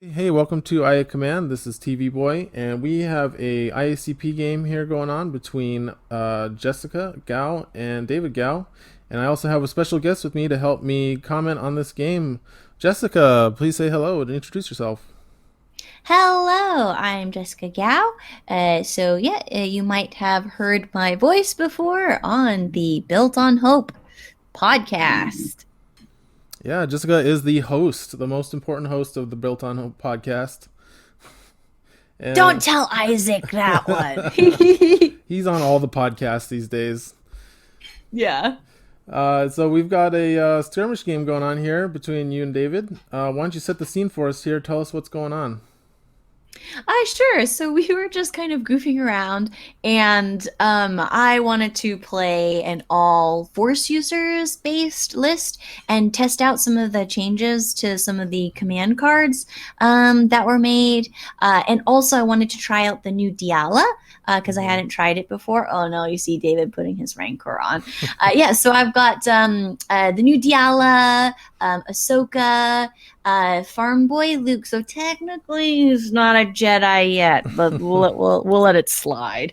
Hey, welcome to IA Command. This is TV Boy, and we have a IACP game here going on between Jessica Gao and David Gao. And I also have a special guest with me to help me comment on this game. Jessica, please say hello and introduce yourself. Hello, I'm Jessica Gao. You might have heard my voice before on the Built on Hope podcast. Yeah, Jessica is the host, the most important host of the Built on Hope podcast. Don't And tell Isaac that one. he's on all the podcasts these days. Yeah. So we've got a skirmish game going on here between you and David. Why don't you set the scene for us here? Tell us what's going on. Sure. So we were just kind of goofing around, and I wanted to play an all force users based list and test out some of the changes to some of the command cards that were made. And also, I wanted to try out the new Diala because I Mhm. hadn't tried it before. Oh no, you see David putting his Rancor on. Yeah, so I've got the new Diala, Ahsoka, Farm Boy Luke. So technically, he's not a Jedi yet, but we'll let it slide.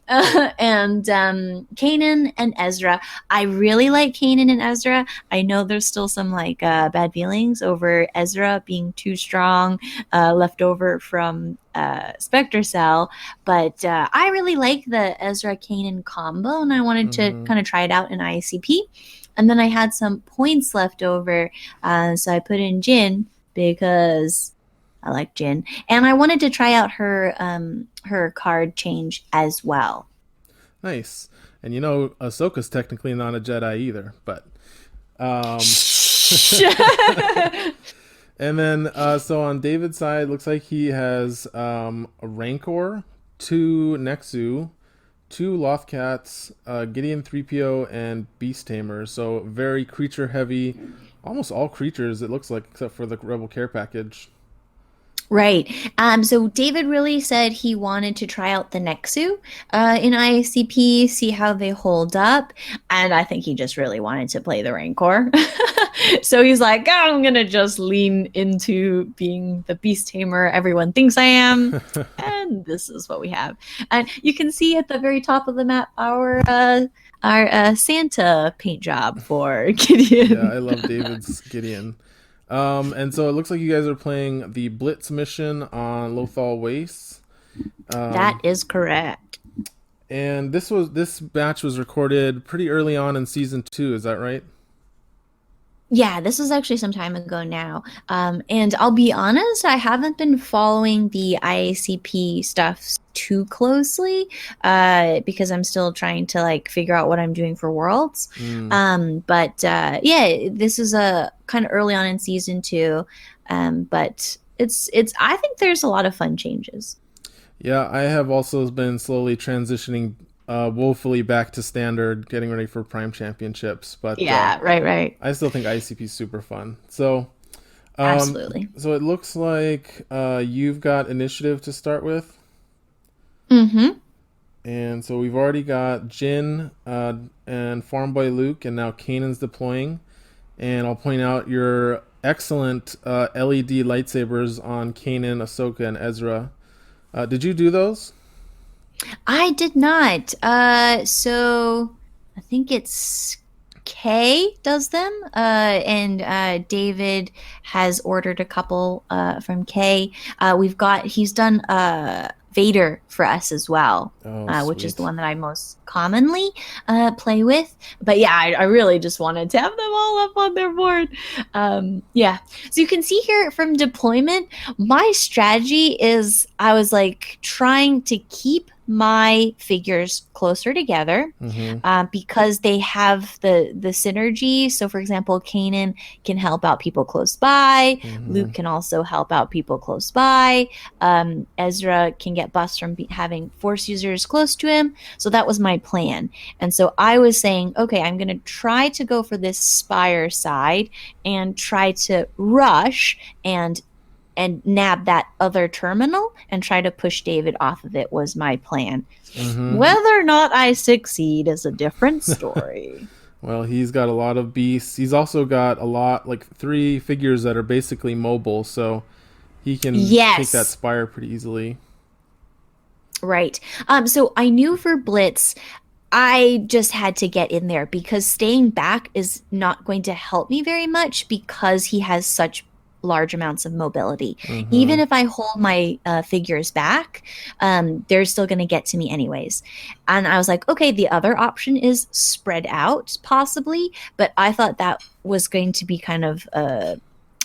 And Kanan and Ezra. I really like Kanan and Ezra. I know there's still some bad feelings over Ezra being too strong, left over from Spectre Cell, but I really like the Ezra Kanan combo, and I wanted to Mhm. kind of try it out in IACP. And then I had some points left over, so I put in Jin because I like Jin, and I wanted to try out her card change as well. Nice. And Ahsoka's technically not a Jedi either, but um Shh. and then so on David's side, looks like he has a Rancor, two Nexu, two Lothcats, Gideon 3PO, and Beast Tamer. So very creature heavy, almost all creatures it looks like, except for the Rebel Care package. Right. So David really said he wanted to try out the Nexu in IACP, see how they hold up. And I think he just really wanted to play the Rancor. So he's like, "Oh, I'm going to just lean into being the beast tamer everyone thinks I am. And this is what we have. And you can see at the very top of the map our Santa paint job for Yeah, Gideon. I love David's Gideon. And so it looks like you guys are playing the Blitz mission on Lothal Wastes. That Um, is correct. and this match was recorded pretty early on in season two. Is that right? Yeah, this was actually some time ago now. And I'll be honest, I haven't been following the IACP stuff too closely because I'm still trying to figure out what I'm doing for Worlds. Mm. But yeah, this is a kind of early on in season two. But it's I think there's a lot of fun changes. Yeah, I have also been slowly transitioning woefully back to standard, getting ready for Prime Championships. But Yeah, right, right. I still think ICP is super fun. So, Absolutely. so it looks like you've got initiative to start with. Mm-hmm. And so we've already got Jin and Farm Boy Luke, and now Kanan's deploying. And I'll point out your excellent LED lightsabers on Kanan, Ahsoka, and Ezra. Did you do those? I did not. So I think it's Kay does them, and David has ordered a couple from Kay. He's done Vader for us as well, Oh, which is the sweet. one that I most commonly play with. But yeah, I really just wanted to have them all up on their board. Yeah, so you can see here from deployment, my strategy is I was like trying to keep my figures closer together Mm-hmm. because they have the synergy. So, for example, Kanan can help out people close by. Mm-hmm. Luke can also help out people close by. Ezra can get buffs from having Force users close to him. So that was my plan. And so I was saying, okay, I'm going to try to go for this Spire side and try to rush and nab that other terminal and try to push David off of it was my plan. Mm-hmm. Whether or not I succeed is a different story. Well, he's got a lot of beasts. He's also got a lot, like three figures that are basically mobile. So he can take that Yes. spire pretty easily. Right. So I knew for Blitz, I just had to get in there because staying back is not going to help me very much because he has such large amounts of mobility. Mm-hmm. Even if I hold my figures back, they're still going to get to me anyways. And I was like, okay, the other option is spread out, possibly, but I thought that was going to be kind of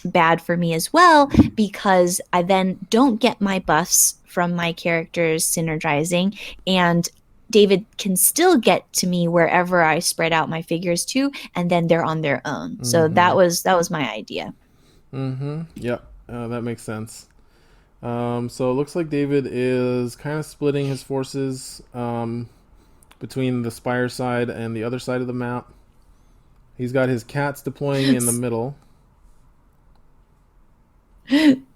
bad for me as well because I then don't get my buffs from my characters synergizing, and David can still get to me wherever I spread out my figures to, and then they're on their own. So Mm-hmm. that was my idea. Mm-hmm. Yep. That makes sense. So it looks like David is kind of splitting his forces between the spire side and the other side of the map. He's got his cats deploying in the middle.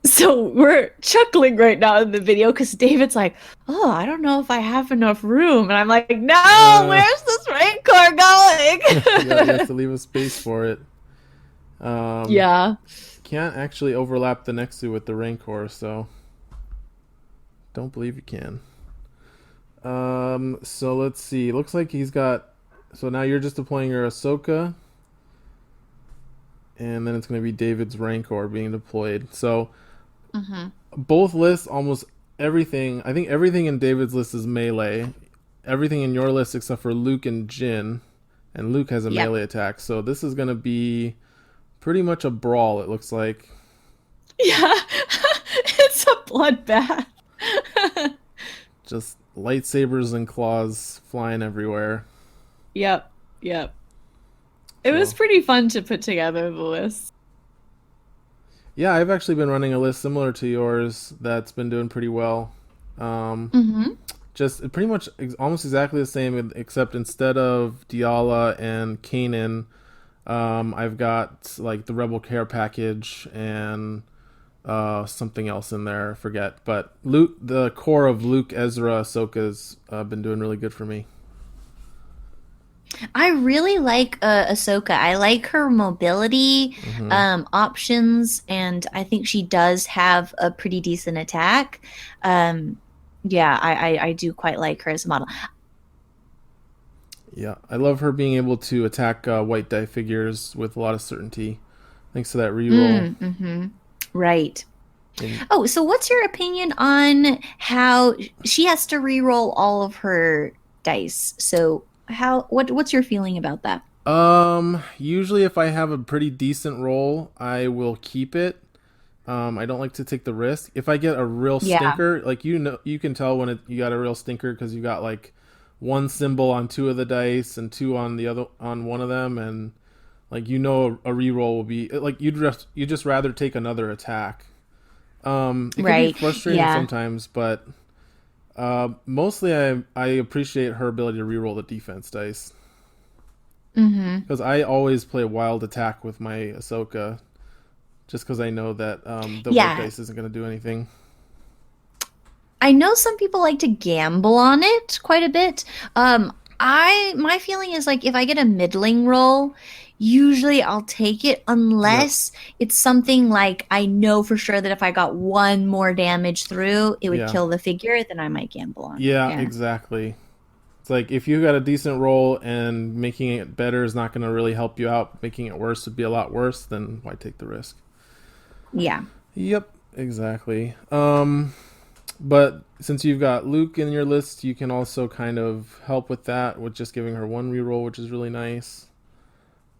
So we're chuckling right now in the video because David's like, "Oh, I don't know if I have enough room," and I'm like, "No, Uh, where's this Rancor going?" yeah, you have to leave a space for it. Um, Yeah. can't actually overlap the Nexu with the Rancor, so don't believe you can. So let's see. Looks like he's got. So now you're just deploying your Ahsoka, and then it's going to be David's Rancor being deployed. So Mm-hmm. both lists, almost everything. I think everything in David's list is melee. Everything in your list except for Luke and Jin, and Luke has a Yep. melee attack. So this is going to be pretty much a brawl. It looks like. Yeah. It's a bloodbath. Just lightsabers and claws flying everywhere. Yep. Yep. It was So pretty fun to put together the list. yeah, I've actually been running a list similar to yours that's been doing pretty well. Um, Mm-hmm. just pretty much almost exactly the same, except instead of Diala and Kanan, I've got like the Rebel Care package and something else in there. I forget, but Luke, the core of Luke, Ezra, Ahsoka's been doing really good for me. I really like Ahsoka. I like her mobility Hmm. options, and I think she does have a pretty decent attack. Um, yeah, I do quite like her as a model. Yeah, I love her being able to attack white die figures with a lot of certainty, thanks to that reroll. Mm-hmm. Right. And Oh, so what's your opinion on how she has to re-roll all of her dice? So what's your feeling about that? usually if I have a pretty decent roll, I will keep it. I don't like to take the risk. If I get a real Yeah. stinker, like you can tell when you got a real stinker because you got like one symbol on two of the dice and two on the other on one of them, and like a reroll will be like you just rather take another attack. It can be Right. frustrating Yeah. sometimes, but mostly I appreciate her ability to reroll the defense dice Mm-hmm. because I always play wild attack with my Ahsoka just because I know that the white Yeah. dice isn't going to do anything. I know some people like to gamble on it quite a bit. I my feeling is like if I get a middling roll, usually I'll take it Yep. unless it's something like I know for sure that if I got one more damage through, it would Yeah. kill the figure, then I might gamble on it. Yeah. Yeah. Exactly. It's like if you got a decent roll and making it better is not going to really help you out, making it worse would be a lot worse. Then why take the risk? Yeah. Yep. Exactly. But since you've got Luke in your list, you can also kind of help with that with just giving her one reroll, which is really nice.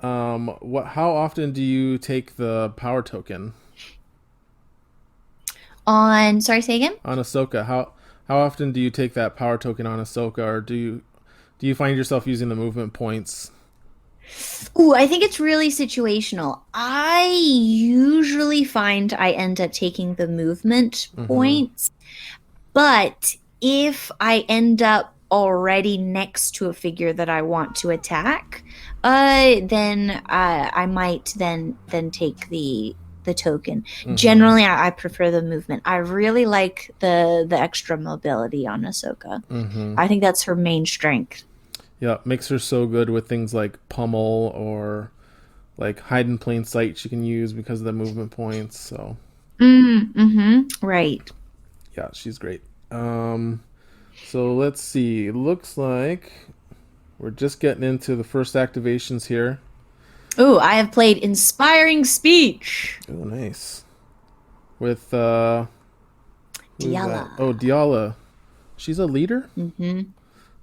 What? How often do you take the power token On sorry, say again? on Ahsoka? How often do you take that power token on Ahsoka, or do you find yourself using the movement points? Ooh, I think it's really situational. I usually find I end up taking the movement Mm-hmm. points. But if I end up already next to a figure that I want to attack, then I might then take the token. Mm-hmm. Generally, I prefer the movement. I really like the extra mobility on Ahsoka. Mm-hmm. I think that's her main strength. Yeah, makes her so good with things like pummel or like hide in plain sight she can use because of the movement points. So Right. Yeah, she's great. So let's see. It looks like we're just getting into the first activations here. Ooh, I have played Inspiring Speech. Oh, nice. With who's that? Diala. Oh, Diala. She's a leader?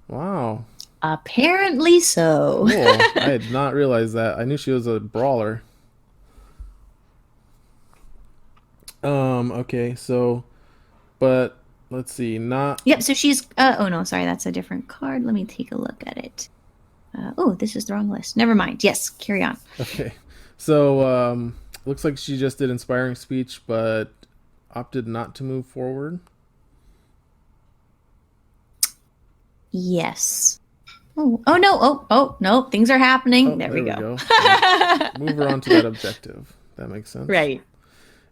Wow. Apparently so. Cool. I had not realized that. I knew she was a brawler. Okay, so but let's see, not Yep, so she's oh no, sorry, that's a different card. Let me take a look at it. Oh, this is the wrong list. Never mind. Yes, carry on. okay. So looks like she just did inspiring speech but opted not to move forward. Yes. Oh no. Oh no, things are happening. Oh, there we go. Move her on to that objective. That makes sense. Right.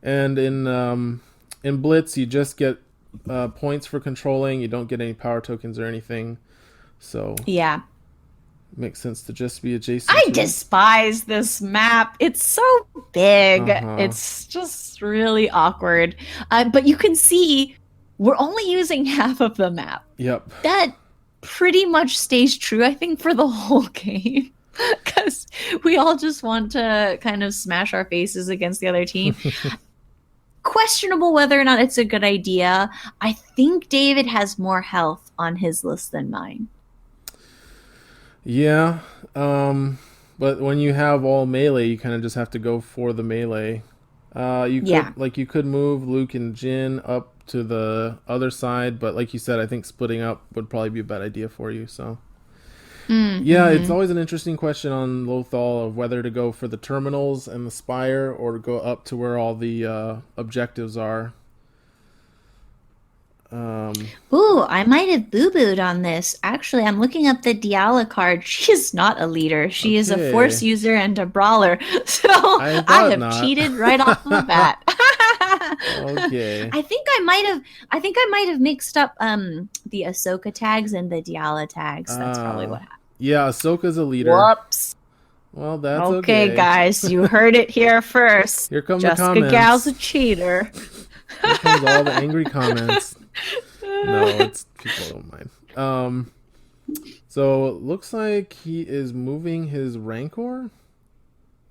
And in Blitz, you just get points for controlling. You don't get any power tokens or anything. So Yeah. it makes sense to just be adjacent. I despise this map. It's so big. Uh-huh. It's just really awkward. But you can see we're only using half of the map. Yep. That pretty much stays true, I think, for the whole game. Because we all just want to kind of smash our faces against the other team. Questionable whether or not it's a good idea. I think David has more health on his list than mine. Yeah. But when you have all melee, you kind of just have to go for the melee. You could move Luke and Jin up to the other side, but like you said, I think splitting up would probably be a bad idea for you. So yeah, it's always an interesting question on Lothal of whether to go for the terminals and the spire or to go up to where all the objectives are. Ooh, I might have boo-booed on this. Actually, I'm looking up the Diala card. She is not a leader. She is a force user and a brawler. So I have cheated right off the bat. Okay. I think I might have mixed up the Ahsoka tags and the Diala tags. That's probably what happened. Yeah, Ahsoka's a leader. Whoops. Well, that's okay, guys. You heard it here first. Here come Jessica the comments. Gao's a cheater. Here comes all the angry comments. No, it's people don't mind. So it looks like he is moving his Rancor.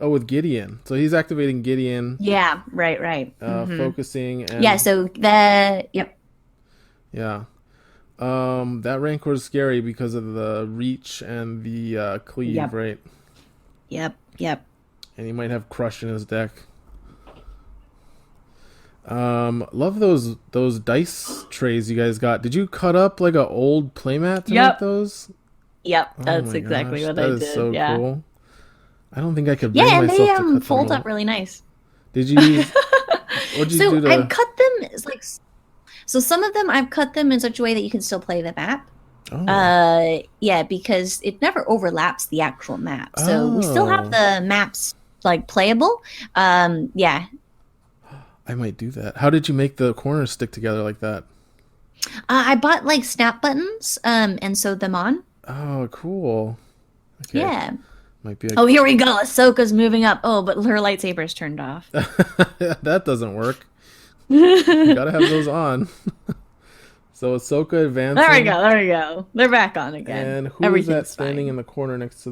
Oh, with Gideon. So he's activating Gideon. Yeah, right. Focusing. And, yeah, so yep. Yeah. That Rancor is scary because of the reach and the cleave, right? Yep. And he might have Crush in his deck. Love those dice trays you guys got. Did you cut up like an old playmat to make those? Yep, that's exactly what I did. That is so cool. I don't think I could bring myself to cut they fold up really nice. Did you? What'd you do to... I cut them so some of them I've cut them in such a way that you can still play the map. Oh. Yeah, because it never overlaps the actual map. So we still have the maps like playable. Yeah. I might do that. How did you make the corners stick together like that? I bought like snap buttons and sewed them on. Oh, cool. Okay. Yeah. Might be. Oh, here we go. Ahsoka's moving up. Oh, but her lightsaber's turned off. That doesn't work. You gotta have those on. So Ahsoka advancing. There we go. They're back on again. And who is that standing in the corner next to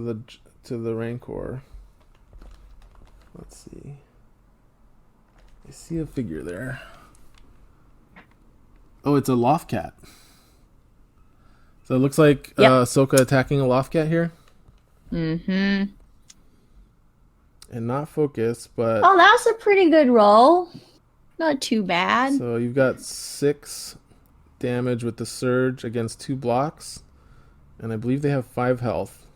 the Rancor? Let's see. I see a figure there. Oh, it's a Lothcat. So it looks like Ahsoka attacking a Lothcat here. Mm-hmm. And not focus, but... Oh, that's a pretty good roll. Not too bad. So you've got 6 damage with the Surge against 2 blocks. And I believe they have 5 health.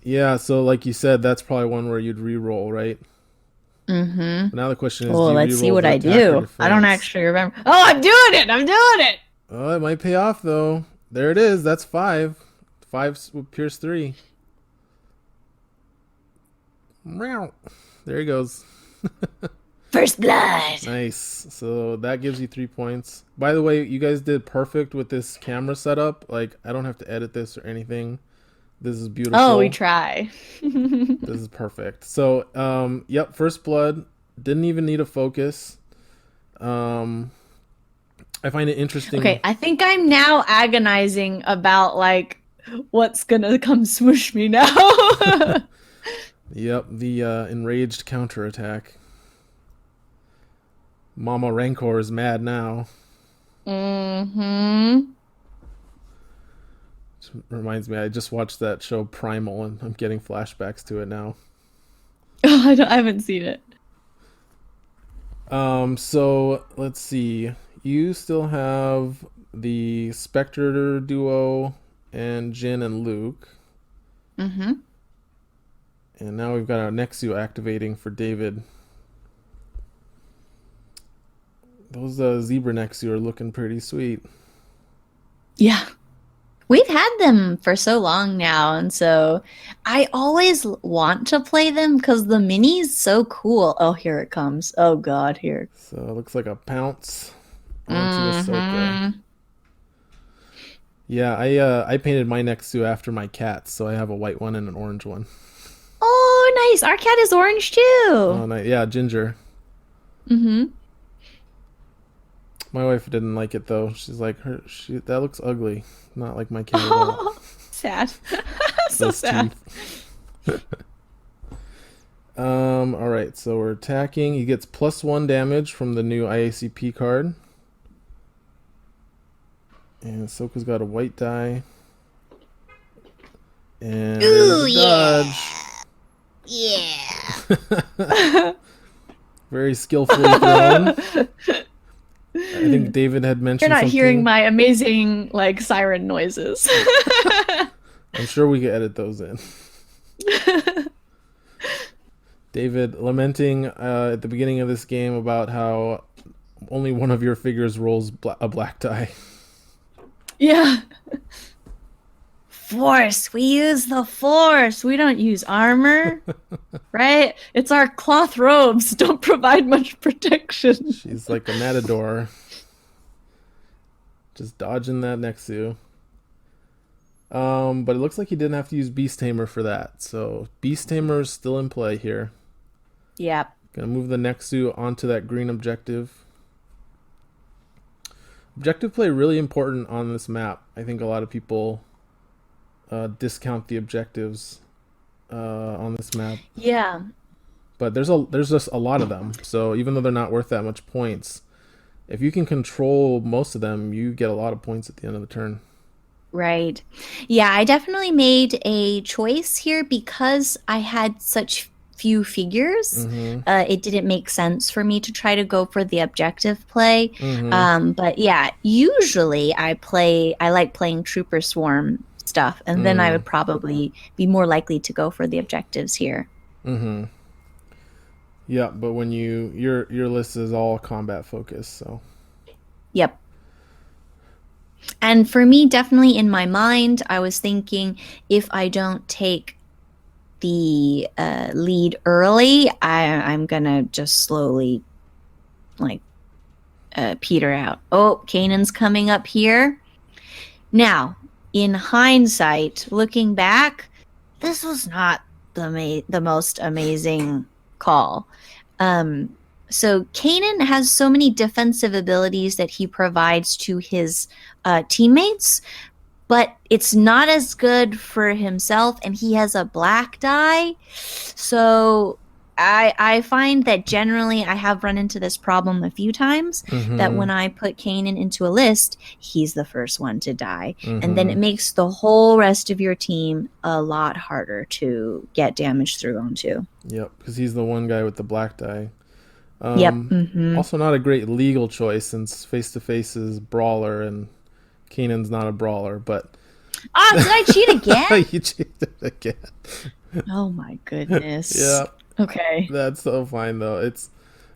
Yeah, so like you said, that's probably one where you'd re-roll, right? Mm-hmm. But now the question is, well, let's see what I do. I don't actually remember. Oh, I'm doing it! Oh, it might pay off, though. There it is. That's 5. 5 with Pierce 3. There he goes. First blood. Nice. So that gives you 3 points. By the way, you guys did perfect with this camera setup. Like, I don't have to edit this or anything. This is Oh, we beautiful. try. This is perfect. So, yep, first blood. Didn't even need a focus. Um, I find it interesting. Okay, I think I'm now agonizing about like what's gonna come swoosh me now. Yep, the enraged counterattack. Mama Rancor is mad now. Mm-hmm. Which reminds me, I just watched that show Primal, and I'm getting flashbacks to it now. Oh, I haven't seen it. So let's see. You still have the Spectre duo and Jin and Luke, Mm-hmm. and now we've got our Nexu activating for David. Those zebra Nexu are looking pretty sweet. Yeah. We've had them for so long now, and so I always want to play them because the mini's so cool. Oh, here it comes. Oh God, here. So it looks like a pounce onto Ahsoka. Mm-hmm. Yeah, I painted my Nexu after my cats, so I have a white one and an orange one. Oh, nice. Our cat is orange too. Oh, nice. Yeah, Ginger. Mm-hmm. My wife didn't like it though. She's like, that looks ugly. Not like my cat at all. Oh, sad. So Those sad. teeth. All right. So we're attacking. He gets +1 damage from the new IACP card, and Ahsoka's got a white die, and there's Ooh, a yeah. dodge. Yeah. Very skillfully thrown. I think David had You're mentioned not hearing something. my amazing like siren noises. I'm sure we could edit those in. David lamenting at the beginning of this game about how only one of your figures rolls a black die. Yeah. Force. We use the force. We don't use armor. Right? It's our cloth robes. Don't provide much protection. She's like a matador. Just dodging that Nexu. But it looks like he didn't have to use Beast Tamer for that. So Beast Tamer is still in play here. Yep. Gonna move the Nexu onto that green objective. Objective play really important on this map. I think a lot of people discount the objectives on this map, Yeah. but there's just a lot of them. So even though they're not worth that much points, if you can control most of them, you get a lot of points at the end of the turn. Right. Yeah, I definitely made a choice here because I had such few figures. Mm-hmm. It didn't make sense for me to try to go for the objective play. Mm-hmm. But yeah, usually I like playing Trooper Swarm stuff, and then I would probably be more likely to go for the objectives here. Mm-hmm. Yeah, but when your list is all combat focused, so Yep. And for me, definitely in my mind, I was thinking if I don't take the lead early, I'm gonna just slowly like peter out. Oh, Kanan's coming up here. Now, in hindsight, looking back, this was not the most amazing call. So Kanan has so many defensive abilities that he provides to his teammates, but it's not as good for himself, and he has a black die. So I find that generally I have run into this problem a few times, that when I put Kanan into a list, he's the first one to die. And then it makes the whole rest of your team a lot harder to get damage through onto. Yep, because he's the one guy with the black die. Yep. Also not a great legal choice since face-to-face is brawler and Kanan's not a brawler, but Ah, did I cheat again? you cheated again. Oh my goodness. Yeah, Okay. that's so fine though. It's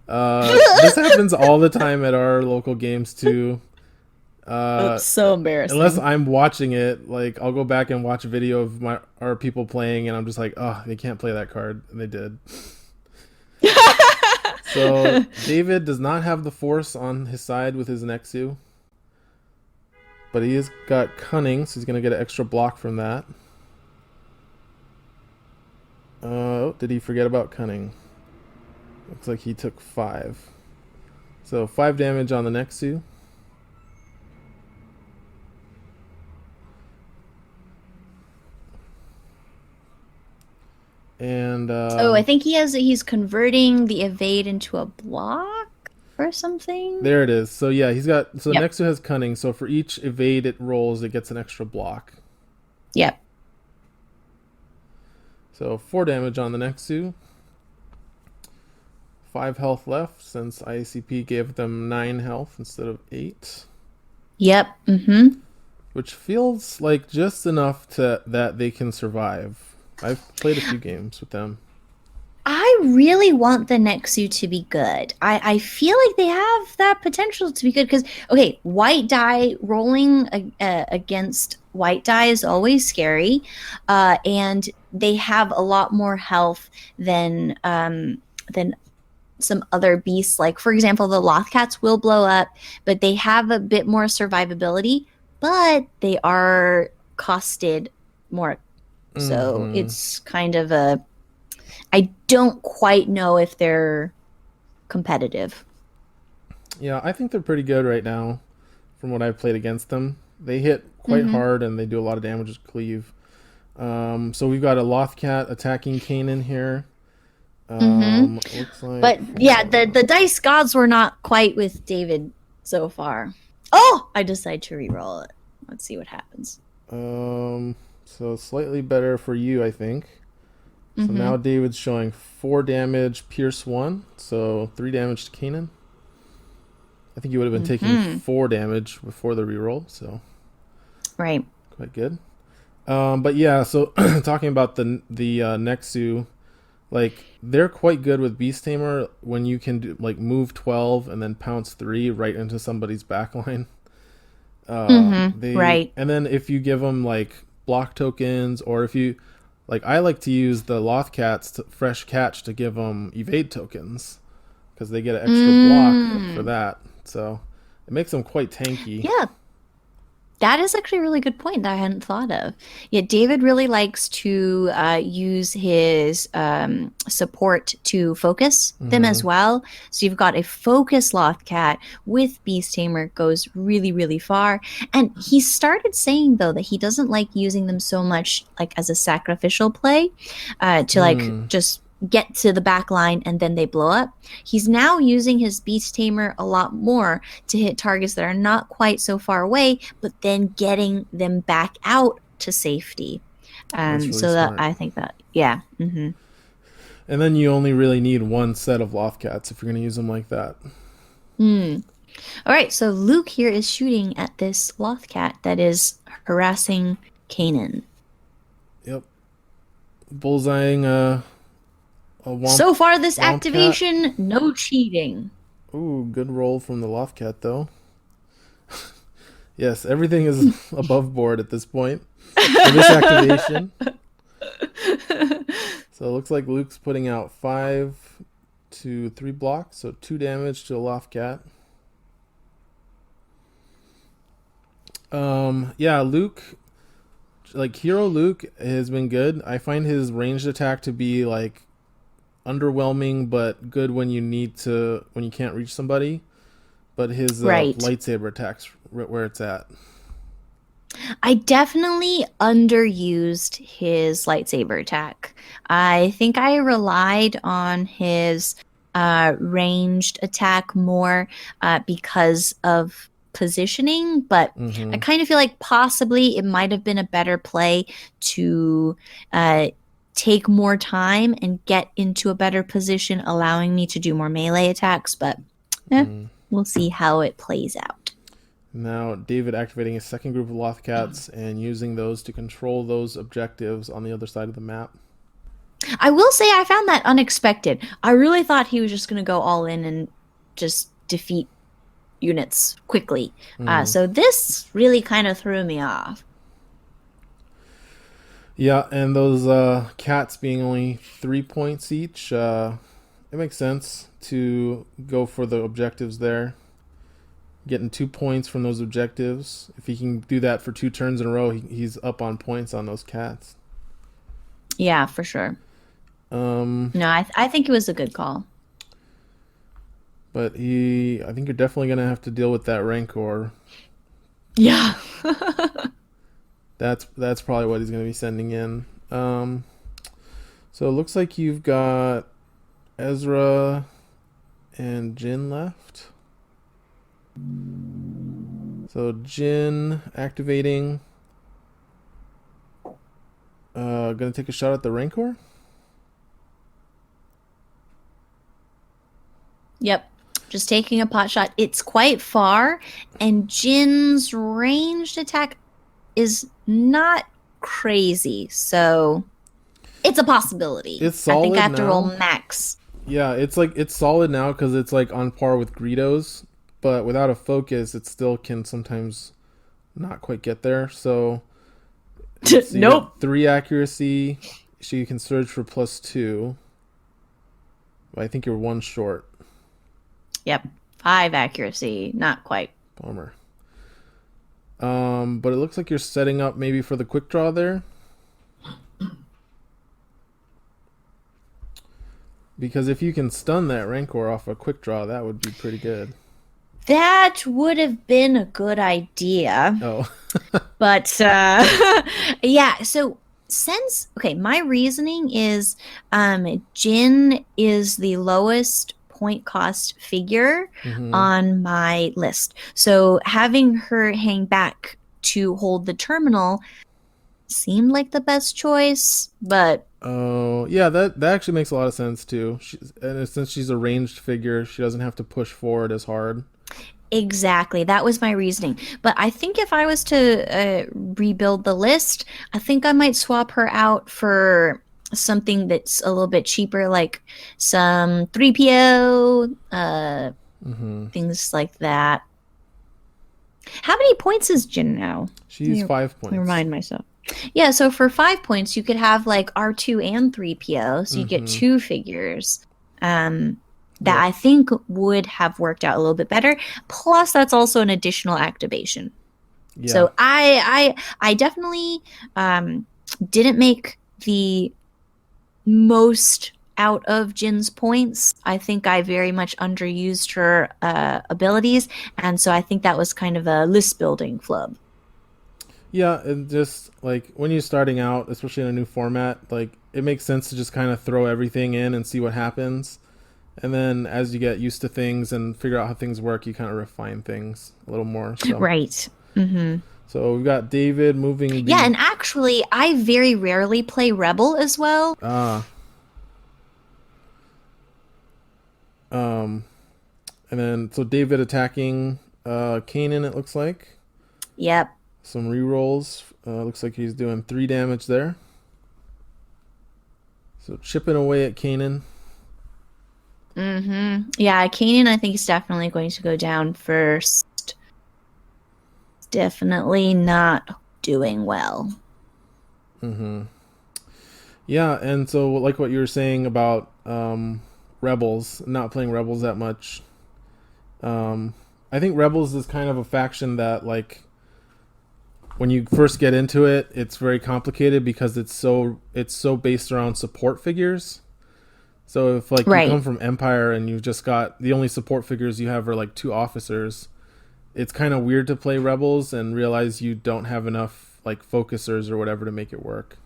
this happens all the time at our local games too. That's so embarrassing. Unless I'm watching it, like I'll go back and watch a video of our people playing, and I'm just like, oh, they can't play that card, and they did. So David does not have the force on his side with his Nexu, but he has got cunning, so he's gonna get an extra block from that. Oh, did he forget about cunning? Looks like he took 5. So 5 damage on the Nexu. And Oh, I think he's converting the evade into a block or something. there it is. So yeah, Yep. Nexu has cunning. So for each evade it rolls, it gets an extra block. Yep. So 4 damage on the Nexu. 5 health left since IACP gave them 9 health instead of 8. Yep. Mm-hmm. Which feels like just enough that they can survive. I've played a few games with them. I really want the Nexu to be good. I feel like they have that potential to be good because, okay, white die rolling against white die is always scary, and they have a lot more health than some other beasts. Like, for example, the Lothcats will blow up, but they have a bit more survivability, but they are costed more. So Mm-hmm. it's kind of a I don't quite know if they're competitive. Yeah, I think they're pretty good right now from what I've played against them. They hit quite Mm-hmm. hard and they do a lot of damage with cleave. So we've got a Lothcat attacking Kanan here. Mm-hmm. Looks like But yeah, the dice gods were not quite with David so far. Oh, I decide to re-roll it. Let's see what happens. so slightly better for you, I think. So Mm-hmm. now David's showing 4 damage, Pierce 1, so 3 damage to Kanan. I think you would have been taking Mm-hmm. 4 damage before the reroll, so Right. quite good. But yeah, so talking about the Nexu, like they're quite good with Beast Tamer when you can do like move 12 and then pounce 3 right into somebody's backline. Mm-hmm. They Right. and then if you give them like block tokens, or if you like, I like to use the Lothcats to fresh catch to give them evade tokens because they get an extra block for Mm. that. So it makes them quite tanky. Yeah, that is actually a really good point that I hadn't thought of. Yeah, David really likes to use his support to focus them Mm-hmm. as well. So you've got a focus Lothcat with Beast Tamer goes really, really far. And he started saying though that he doesn't like using them so much like as a sacrificial play to like Mm. just get to the back line and then they blow up. He's now using his Beast Tamer a lot more to hit targets that are not quite so far away, but then getting them back out to safety. That's really So that smart. I think that, yeah. Mm-hmm. And then you only really need one set of Lothcats if you're going to use them like that. Mm. All right, so Luke here is shooting at this Lothcat that is harassing Kanan. Yep. Bullseyeing a So far, this Womp Cat. activation, no cheating. Ooh, good roll from the Lothcat though. Yes, everything is above board at this point for this activation. So it looks like Luke's putting out 5 to 3 blocks, so 2 damage to a Lothcat. Yeah, Luke, like Hero Luke has been good. I find his ranged attack to be like underwhelming, but good when when you can't reach somebody. But his Right. lightsaber attacks where it's at. I definitely underused his lightsaber attack. I think I relied on his ranged attack more because of positioning, but I Mm-hmm. kind of feel like possibly it might have been a better play to take more time and get into a better position, allowing me to do more melee attacks. But Mm. we'll see how it plays out. Now David activating a second group of Lothcats and using those to control those objectives on the other side of the map. I will say I found that unexpected. I really thought he was just going to go all in and just defeat units quickly. Mm. So this really kind of threw me off. Yeah, and those cats being only 3 points each, it makes sense to go for the objectives there. Getting 2 points from those objectives. If he can do that for 2 turns in a row, he's up on points on those cats. Yeah, for sure. No, I think it was a good call. But I think you're definitely gonna have to deal with that Rancor. Yeah. That's probably what he's gonna be sending in. So it looks like you've got Ezra and Jin left. So Jin activating. Gonna take a shot at the Rancor. Yep. Just taking a pot shot. It's quite far, and Jin's ranged attack is not crazy, so it's a possibility. It's I think solid I have to roll now. max. Yeah, it's solid now because it's like on par with Greedo's, but without a focus, it still can sometimes not quite get there. So let's see, you Nope. got 3 accuracy. She can surge for +2. But I think you're 1 short. Yep. 5 accuracy. Not quite. Bummer. But it looks like you're setting up maybe for the quick draw there. Because if you can stun that Rancor off a quick draw, that would be pretty good. That would have been a good idea. Oh. But yeah, so my reasoning is Jin is the lowest point cost figure on my list. So having her hang back to hold the terminal seemed like the best choice, but Oh, yeah, that actually makes a lot of sense too. And since she's a ranged figure, she doesn't have to push forward as hard. exactly, that was my reasoning. But I think if I was to rebuild the list, I think I might swap her out for something that's a little bit cheaper, like some 3PO, things like that. How many points is Jin now? She's 5 Let me points. remind myself. Yeah, so for 5 points, you could have like R2 and 3PO, so you get 2 figures. That I think would have worked out a little bit better. Plus, that's also an additional activation. Yeah. So I definitely didn't make the most out of Jin's points. I think I very much underused her abilities, and so I think that was kind of a list building flub. Yeah, and just like when you're starting out, especially in a new format, like it makes sense to just kind of throw everything in and see what happens. And then as you get used to things and figure out how things work, you kind of refine things a little more. So. Right. So we've got David moving. Yeah, and actually, I very rarely play Rebel as well. And then so David attacking Kanan, it looks like. Yep. Some rerolls. Looks like he's doing 3 damage there. So chipping away at Kanan. Yeah, Kanan, I think, is definitely going to go down first. Definitely not doing well. Yeah, and so like what you were saying about Rebels, not playing Rebels that much. I think Rebels is kind of a faction that, like, when you first get into it, it's very complicated because it's so based around support figures. So if like you come from Empire and you've just got the only support figures you have are like 2 officers, it's kind of weird to play Rebels and realize you don't have enough like focusers or whatever to make it work.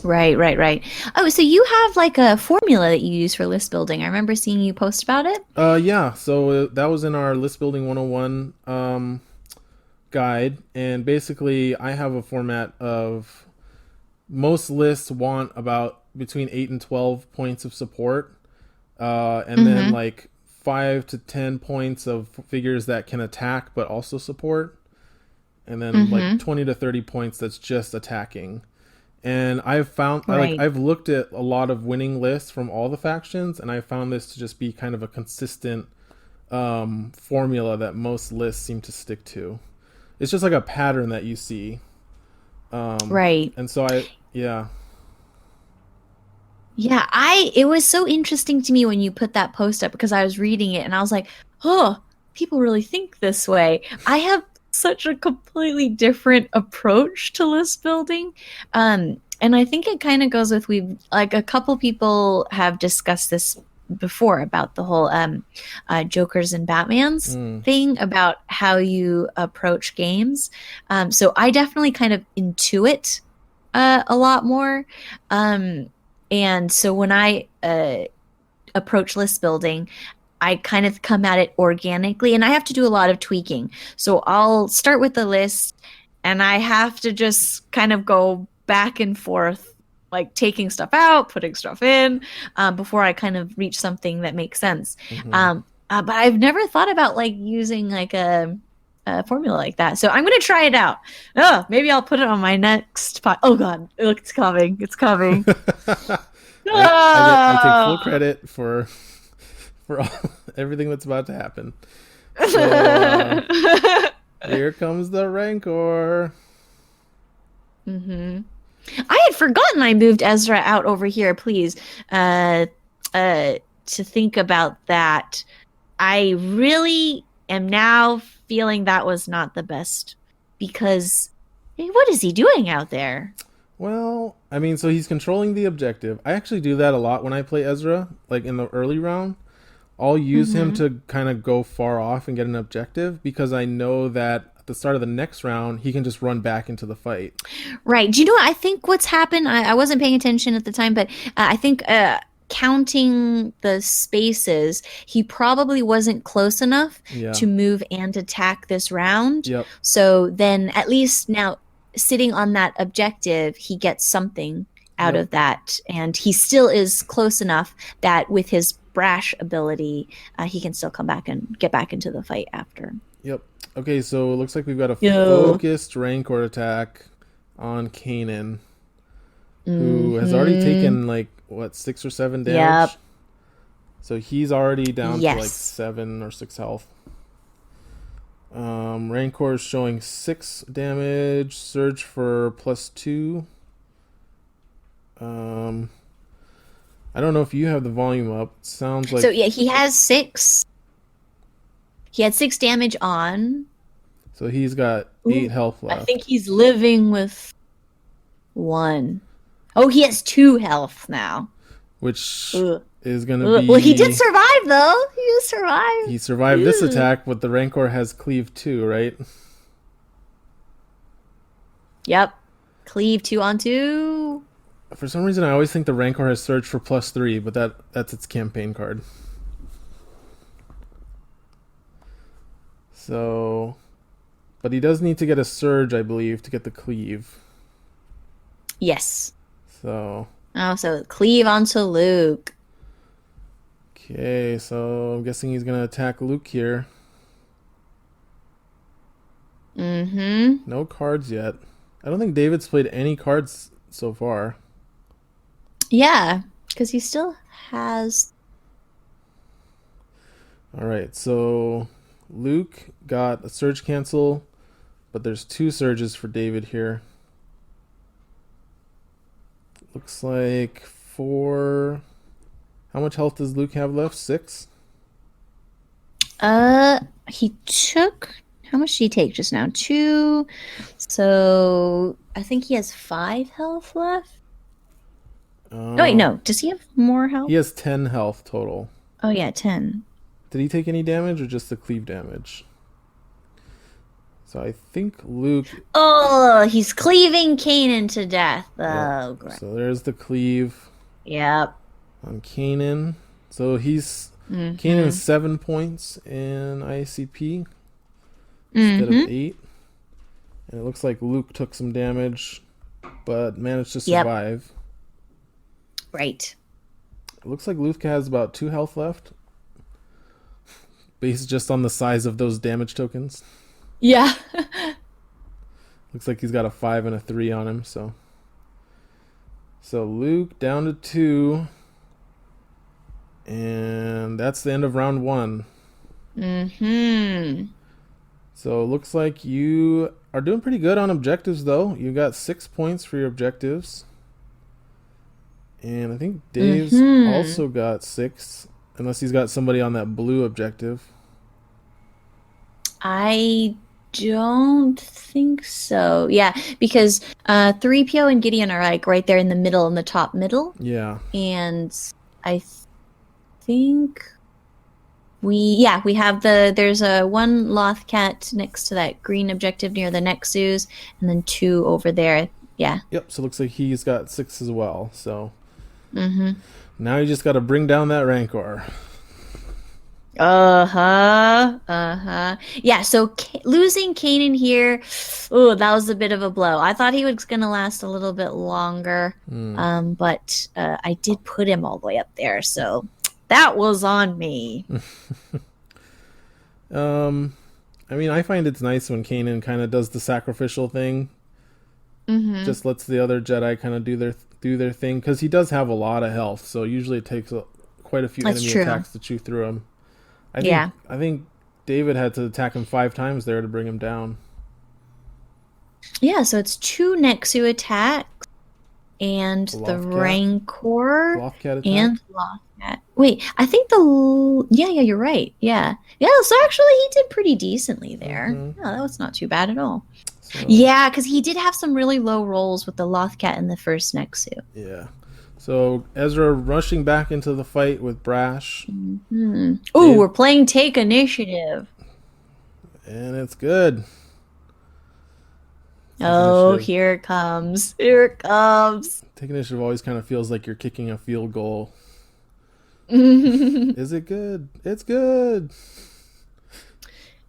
Right. Oh, so you have like a formula that you use for list building. I remember seeing you post about it. Yeah, so that was in our list building 101 guide, and basically I have a format of most lists want about between 8 and 12 points of support, and then like 5 to 10 points of figures that can attack but also support, and then like 20 to 30 points that's just attacking. And I've found I've looked at a lot of winning lists from all the factions, and I found this to just be kind of a consistent formula that most lists seem to stick to. It's just like a pattern that you see. And so yeah, it was so interesting to me when you put that post up, because I was reading it and I was like, oh, people really think this way. I have such a completely different approach to list building. And I think it kind of goes with we've like a couple people have discussed this before about the whole Jokers and Batman's Mm, thing about how you approach games. So I definitely kind of intuit a lot more. Um, and so when I approach list building, I kind of come at it organically and I have to do a lot of tweaking. So I'll start with the list and I have to just kind of go back and forth, like taking stuff out, putting stuff in, before I kind of reach something that makes sense. hmm But I've never thought about like using like a formula like that. So I'm going to try it out. Oh, maybe I'll put it on my next pot. Oh God, look, it's coming. It's coming. I take full Ah! credit for all, everything that's about to happen. So here comes the Rancor. hmm I had forgotten I moved Ezra out over here. Please, uh, to think about that. I really am now feeling that was not the best because what is he doing out there? Well, I mean, so he's controlling the objective. I actually do that a lot when I play Ezra, like in the early round. I'll use him hmm to kind of go far off and get an objective because I know that at the start of the next round, he can just run back into the fight. Right. Do you know what I think what's happened? I wasn't paying attention at the time, but I think counting the spaces, he probably wasn't close enough Yeah. to move and attack this round. Yep. So then at least now sitting on that objective, he gets something out Yep. of that. And he still is close enough that with his brash ability, he can still come back and get back into the fight after. Yep. Okay, so it looks like we've got a Yo. focused Rancor attack on Kanan, who has already hmm taken like what 6 or 7 Yep. damage. So he's already down to like Yes. 7 or 6 health. Rancor is showing 6 damage. Surge for +2. Um, I don't know if you have the volume up. It sounds So like yeah, he has six. He had six damage on. so he's got Ooh, 8 health I think left, he's living with one. Oh, he has two health now. which Ugh. is gonna Ugh. Well, he did be survive though. He survived. he survived this Ew. attack, but the Rancor has cleave too, right? Yep. Cleave 2 on 2. For some reason, I always think the Rancor has Surge for +3, but that's its campaign card. So, but he does need to get a Surge, I believe, to get the cleave. Yes. So, Oh, so cleave onto Luke. okay, so I'm guessing he's gonna attack Luke here. Mm-hmm. No cards yet. I don't think David's played any cards so far. Yeah, because he still has. All right, so Luke got a Surge cancel, but there's 2 surges for David here. Looks like 4. How much health does Luke have left? 6? He took. How much did he take just now? 2. So I think he has 5 health left. No, wait, Uh, no. Does he have more health? he has 10 health total. Oh yeah, 10. Did he take any damage or just the cleave damage? So I think Luke. Oh, he's cleaving Kanan to death. Yep. Oh, great. So there's the cleave Yep. on Kanan. So he's Mm-hmm. Kanan's 7 points in IACP instead of Mm-hmm. 8. And it looks like Luke took some damage, but managed to Yep. survive. Right. It looks like Luke has about 2 health left, based just on the size of those damage tokens. Yeah. Looks like he's got a 5 and a 3 on him. So Luke down to 2, and that's the end of round 1. mm-hmm. So it looks like you are doing pretty good on objectives, though. You got 6 points for your objectives. And I think Dave's Mm-hmm. also got 6, unless he's got somebody on that blue objective. I don't think so. Yeah, because 3PO and Gideon are like right there in the middle, in the top middle. Yeah. And I think we have there's a one Lothcat next to that green objective near the Nexus, and then 2 over there. Yeah. Yep. So it looks like he's got 6 as well. So Mm-hmm. now you just got to bring down that Rancor. Yeah, so losing Kanan here, oh, that was a bit of a blow. I thought he was going to last a little bit longer, but I did put him all the way up there, so that was on me. I mean, I find it's nice when Kanan kind of does the sacrificial thing. Just lets the other Jedi kind of do their thing, because he does have a lot of health, so usually it takes quite a few enemy attacks to chew through him. I think David had to attack him 5 times there to bring him down. Yeah, so it's 2 Nexu attacks and the Rancor Lothcat attack? And Lothcat. Wait, I think yeah, you're right. Yeah. So actually he did pretty decently there. Yeah, that was not too bad at all. So, yeah, because he did have some really low rolls with the Lothcat in the first Nexu. Yeah. So Ezra rushing back into the fight with Brash. Oh, we're playing Take Initiative. And it's good. Here it comes. Here it comes. Take Initiative always kind of feels like you're kicking a field goal. Is it good? It's good.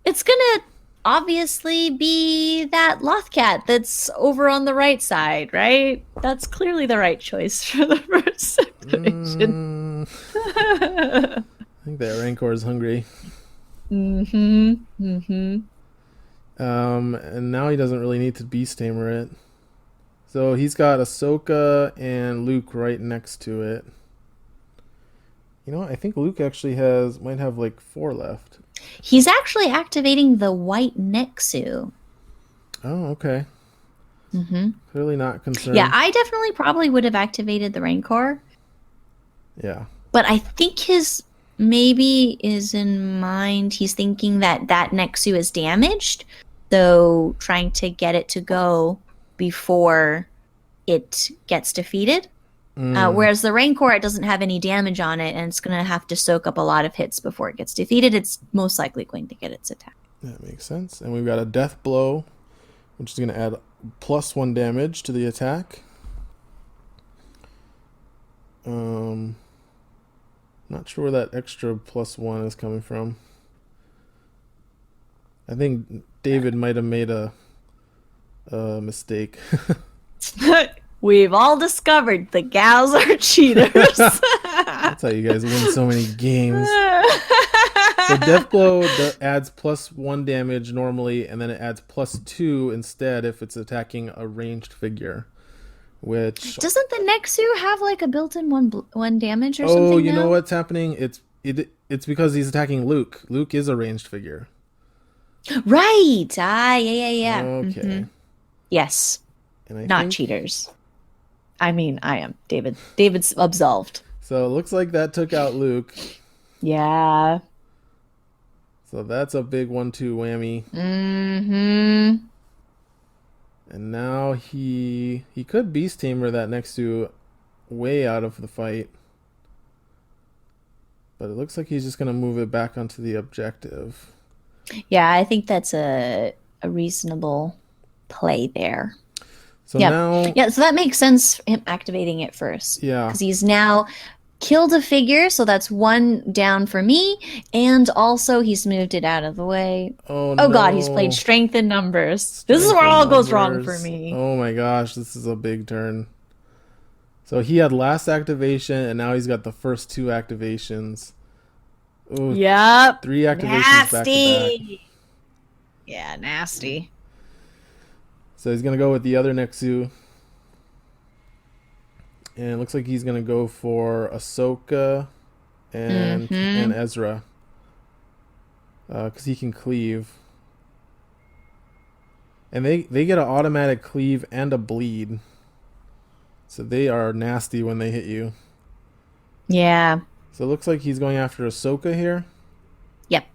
It's gonna obviously be that Lothcat that's over on the right side, right? That's clearly the right choice for the first activation. I think that Rancor is hungry. And now he doesn't really need to beast tamer it. So he's got Ahsoka and Luke right next to it. You know what? I think Luke actually might have like 4 left. He's actually activating the white Nexu. Oh, okay. Clearly not concerned. Yeah, I definitely probably would have activated the Rancor. Yeah. But I think his maybe is in mind. He's thinking that Nexu is damaged. So trying to get it to go before it gets defeated. Whereas the Rancor, it doesn't have any damage on it, and it's going to have to soak up a lot of hits before it gets defeated. It's most likely going to get its attack. That makes sense. And we've got a death blow, which is going to add +1 damage to the attack. Not sure where that extra +1 is coming from. I think David might have made a mistake. We've all discovered the gals are cheaters. That's how you guys win so many games. So Death Blow adds +1 damage normally, and then it adds +2 instead if it's attacking a ranged figure. Which doesn't the Nexu have like a built-in one damage or something? Oh, you know what's happening? It's because he's attacking Luke. Luke is a ranged figure. Right. Yeah. Okay. Yes. Not cheaters. I mean, I am. David's absolved. So it looks like that took out Luke. Yeah. So that's a big 1-2 whammy. And now he could beast tamer that Nexu way out of the fight. But it looks like he's just going to move it back onto the objective. Yeah, I think that's a reasonable play there. So now... Yeah, so that makes sense, him activating it first. Yeah. Because he's now killed a figure, so that's 1 down for me, and also he's moved it out of the way. Oh, no. God, he's played strength in numbers. This is where all goes wrong for me. Oh my gosh, this is a big turn. So he had last activation, and now he's got the first 2 activations. Ooh, yep. 3 activations back to back. Yeah, nasty. So he's going to go with the other Nexu. And it looks like he's going to go for Ahsoka and Ezra. Because he can cleave. And they get an automatic cleave and a bleed. So they are nasty when they hit you. Yeah. So it looks like he's going after Ahsoka here. Yep.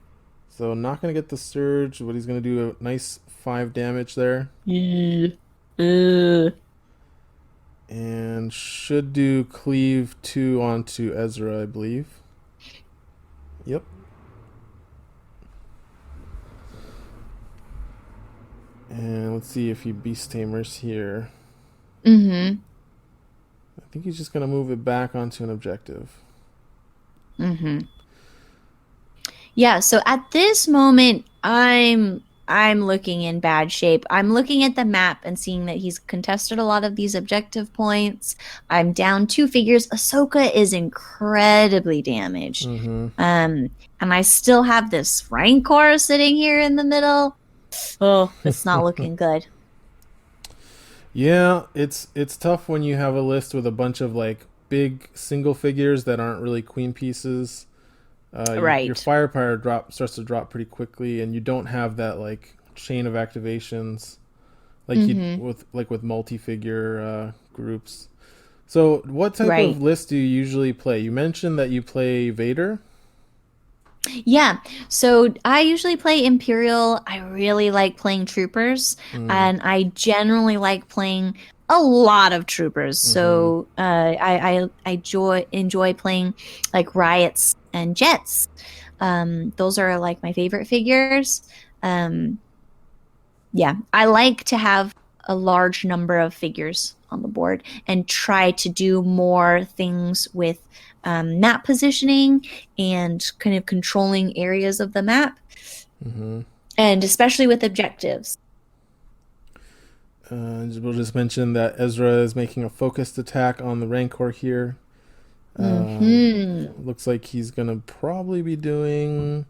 So not going to get the surge, but he's going to do a nice 5 damage there. Yeah. Ugh. And should do cleave 2 onto Ezra, I believe. Yep. And let's see if he Beast Tamers here. Mm-hmm. I think he's just going to move it back onto an objective. Mm-hmm. Yeah, so at this moment, I'm looking in bad shape. I'm looking at the map and seeing that he's contested a lot of these objective points. I'm down 2 figures. Ahsoka is incredibly damaged. Mm-hmm. And I still have this Rancor sitting here in the middle. Oh, it's not looking good. Yeah, it's tough when you have a list with a bunch of like big single figures that aren't really queen pieces. Right. Your firepower starts to drop pretty quickly, and you don't have that like chain of activations like you with multi-figure groups. So, what type Right. of list do you usually play? You mentioned that you play Vader. Yeah, so I usually play Imperial. I really like playing troopers, and I generally like playing a lot of troopers. Mm-hmm. So I enjoy playing like riots and jets. Those are like my favorite figures. Um, yeah, I like to have a large number of figures on the board and try to do more things with map positioning and kind of controlling areas of the map, Mm-hmm. and especially with objectives. We'll just mention that Ezra is making a focused attack on the Rancor here. Hmm. Looks like he's gonna probably be doing,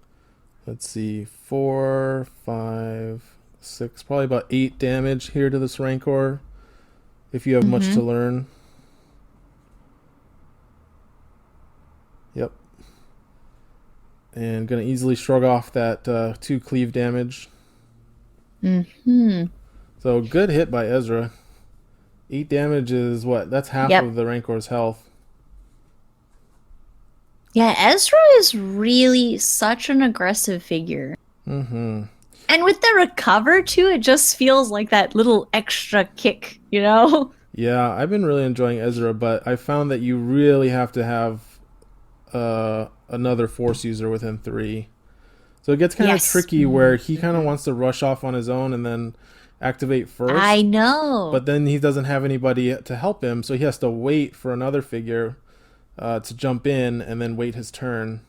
let's see, 4, 5, 6, probably about 8 damage here to this Rancor. If you have much to Hmm. learn. Yep. And gonna easily shrug off that 2 cleave damage. Hmm. So good hit by Ezra. 8 damage is what? That's half Yep. of the Rancor's health. Yeah, Ezra is really such an aggressive figure. Mm-hmm. And with the recover too, it just feels like that little extra kick, you know? Yeah, I've been really enjoying Ezra, but I found that you really have to have another Force user within 3. So it gets kind of Yes. tricky where he kind of wants to rush off on his own and then activate I first, know. but then he doesn't have anybody to help him, so he has to wait for another figure to jump in and then wait his turn.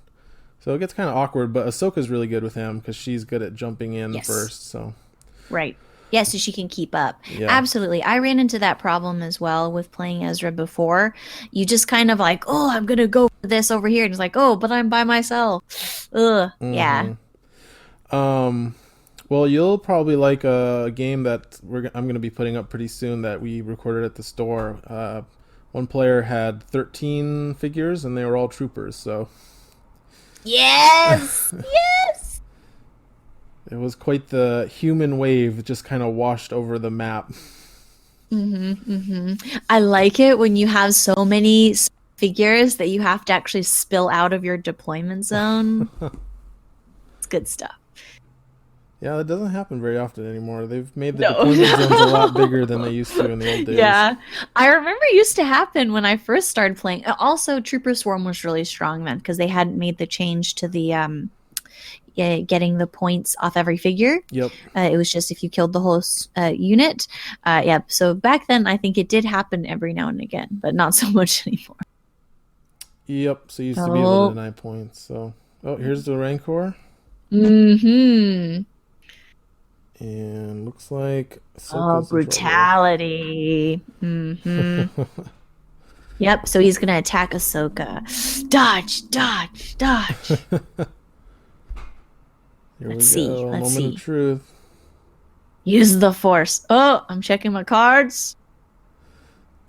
So it gets kind of awkward, but Ahsoka's really good with him because she's good at jumping in Yes. first. So Right. Yeah, so she can keep up. yeah, Absolutely. I ran into that problem as well with playing Ezra before. You just kind of like, oh, I'm going to go for this over here. And it's like, oh, but I'm by myself. Ugh. Yeah. um, well, you'll probably like a game that I'm going to be putting up pretty soon that we recorded at the store. One player had 13 figures and they were all troopers, so Yes. Yes. it was quite the human wave just kind of washed over the map. I like it when you have so many figures that you have to actually spill out of your deployment zone. It's good stuff. Yeah, that doesn't happen very often anymore. They've made the No. deployment zones a lot bigger than they used to in the old days. Yeah. I remember it used to happen when I first started playing. Also, Trooper Swarm was really strong then because they hadn't made the change to the getting the points off every figure. Yep. It was just if you killed the whole unit. Yeah. So back then, I think it did happen every now and again, but not so much anymore. Yep. So you used to be able to deny points. So, oh, here's the Rancor. Mm-hmm. And looks like Oh, Ahsoka's in brutality. Mm-hmm. Yep, so he's gonna attack Ahsoka. Dodge, dodge, dodge. Here Let's we see, go. let's Moment see. of truth. Use the Force. Oh, I'm checking my cards.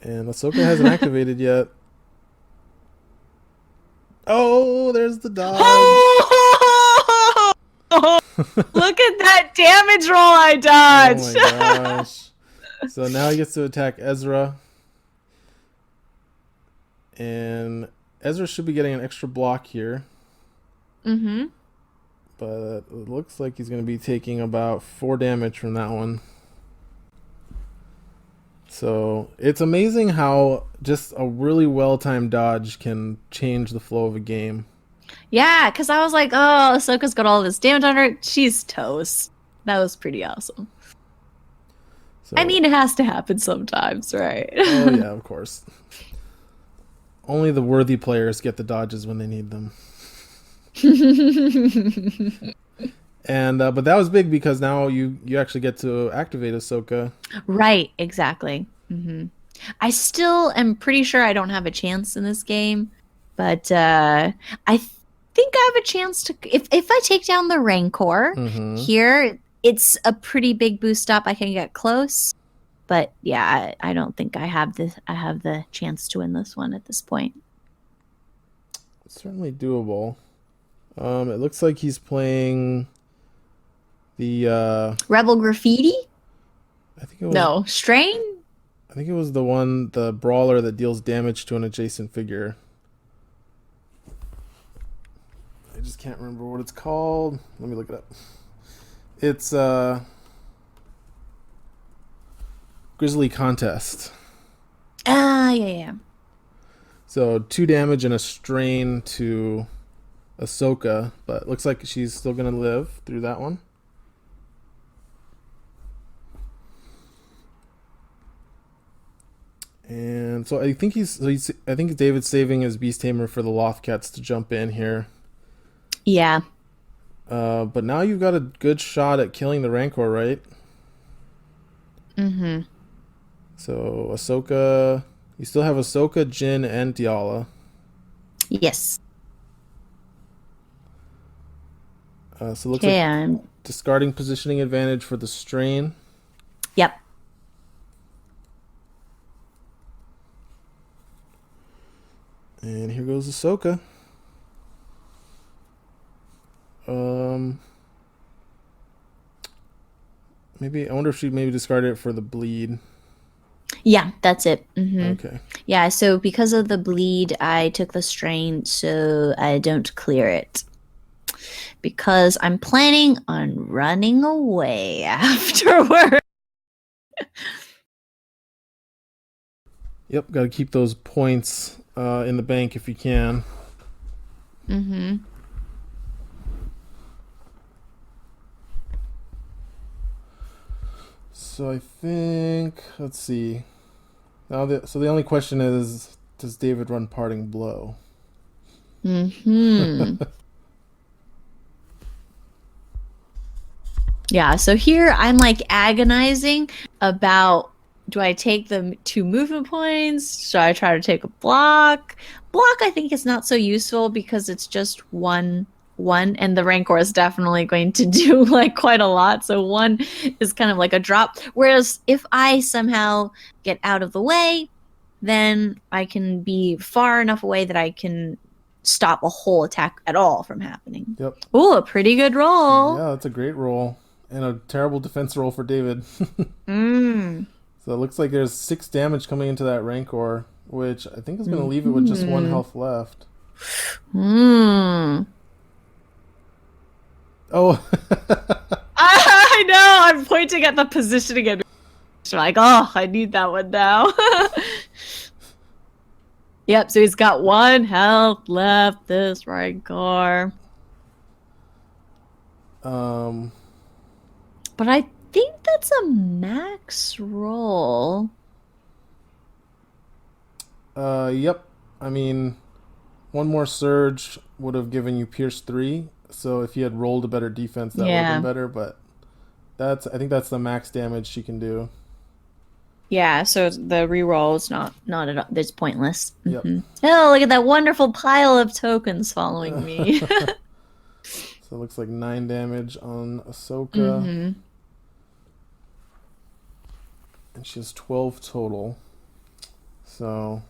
And Ahsoka hasn't activated yet. Oh, there's the dodge. Oh, look at that damage roll I dodged. Oh my gosh. So now he gets to attack Ezra. And Ezra should be getting an extra block here. Mm-hmm. but it looks like he's going to be taking about 4 damage from that one. So it's amazing how just a really well-timed dodge can change the flow of a game. Yeah, because I was like, oh, Ahsoka's got all this damage on her. She's toast. That was pretty awesome. So, I mean, it has to happen sometimes, right? oh yeah, of course. Only the worthy players get the dodges when they need them. And but that was big because now you actually get to activate Ahsoka. Right, exactly. I still am pretty sure I don't have a chance in this game, but I think I have a chance to if I take down the Rancor here. It's a pretty big boost up. I can get close, but yeah, I don't think I have the chance to win this one at this point. It's certainly doable. It looks like he's playing the Rebel Graffiti? I think it was No, Strain? I think it was the brawler that deals damage to an adjacent figure. I just can't remember what it's called. Let me look it up. It's Grizzly Contest. Ah, yeah. So 2 damage and a strain to Ahsoka, but it looks like she's still gonna live through that one. And so I think I think David's saving his Beast Tamer for the Lothcats to jump in here. Yeah. But now you've got a good shot at killing the Rancor, right? So Ahsoka, you still have Ahsoka, Jin, and Diala. Yes. So it looks like I'm discarding positioning advantage for the strain. Yep. And here goes Ahsoka. Maybe I wonder if she'd maybe discard it for the bleed. Yeah, that's it. Okay. Yeah, so because of the bleed, I took the strain so I don't clear it. Because I'm planning on running away afterward. Yep, got to keep those points in the bank if you can. So I think, let's see. So the only question is, does David run Parting Blow? Yeah, so here I'm like agonizing about, do I take the 2 movement points? Should I try to take a block? Block I think is not so useful because it's just one, and the Rancor is definitely going to do like quite a lot. So 1 is kind of like a drop. Whereas if I somehow get out of the way, then I can be far enough away that I can stop a whole attack at all from happening. Yep. Ooh, a pretty good roll. Yeah, that's a great roll. And a terrible defense roll for David. So it looks like there's 6 damage coming into that Rancor, which I think is going to leave it with just 1 health left. Oh. I know. I'm pointing at the positioning and like, oh, I need that one now. Yep, so he's got 1 health left, this Rancor. But I think that's a max roll. Yep. I mean, 1 more surge would have given you Pierce 3. So if you had rolled a better defense, that would have been better. But I think that's the max damage she can do. Yeah, so the reroll is not at all. It's pointless. Yep. Oh, look at that wonderful pile of tokens following me. So it looks like 9 damage on Ahsoka. And she has 12 total. So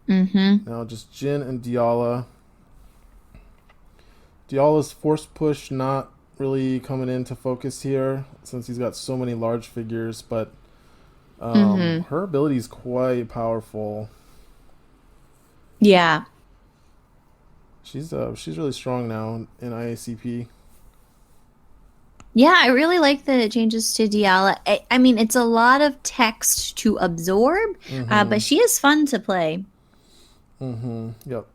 now just Jin and Diala. Diala's force push not really coming into focus here since he's got so many large figures, but her ability is quite powerful. Yeah. She's really strong now in IACP. Yeah, I really like the changes to Diala. I mean, it's a lot of text to absorb, Mm-hmm. but she is fun to play. Mm-hmm. Yep.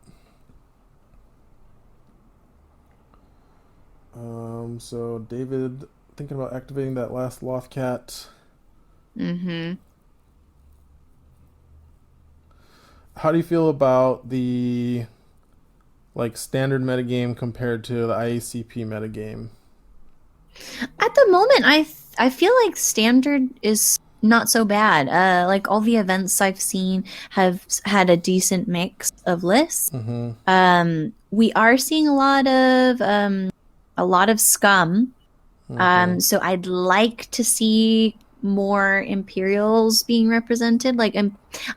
So David thinking about activating that last Lothcat. Mm-hmm. How do you feel about the like standard metagame compared to the IACP metagame? At the moment, I feel like standard is not so bad. Like all the events I've seen have had a decent mix of lists. Mm-hmm. We are seeing a lot of scum. Mm-hmm. So I'd like to see more Imperials being represented.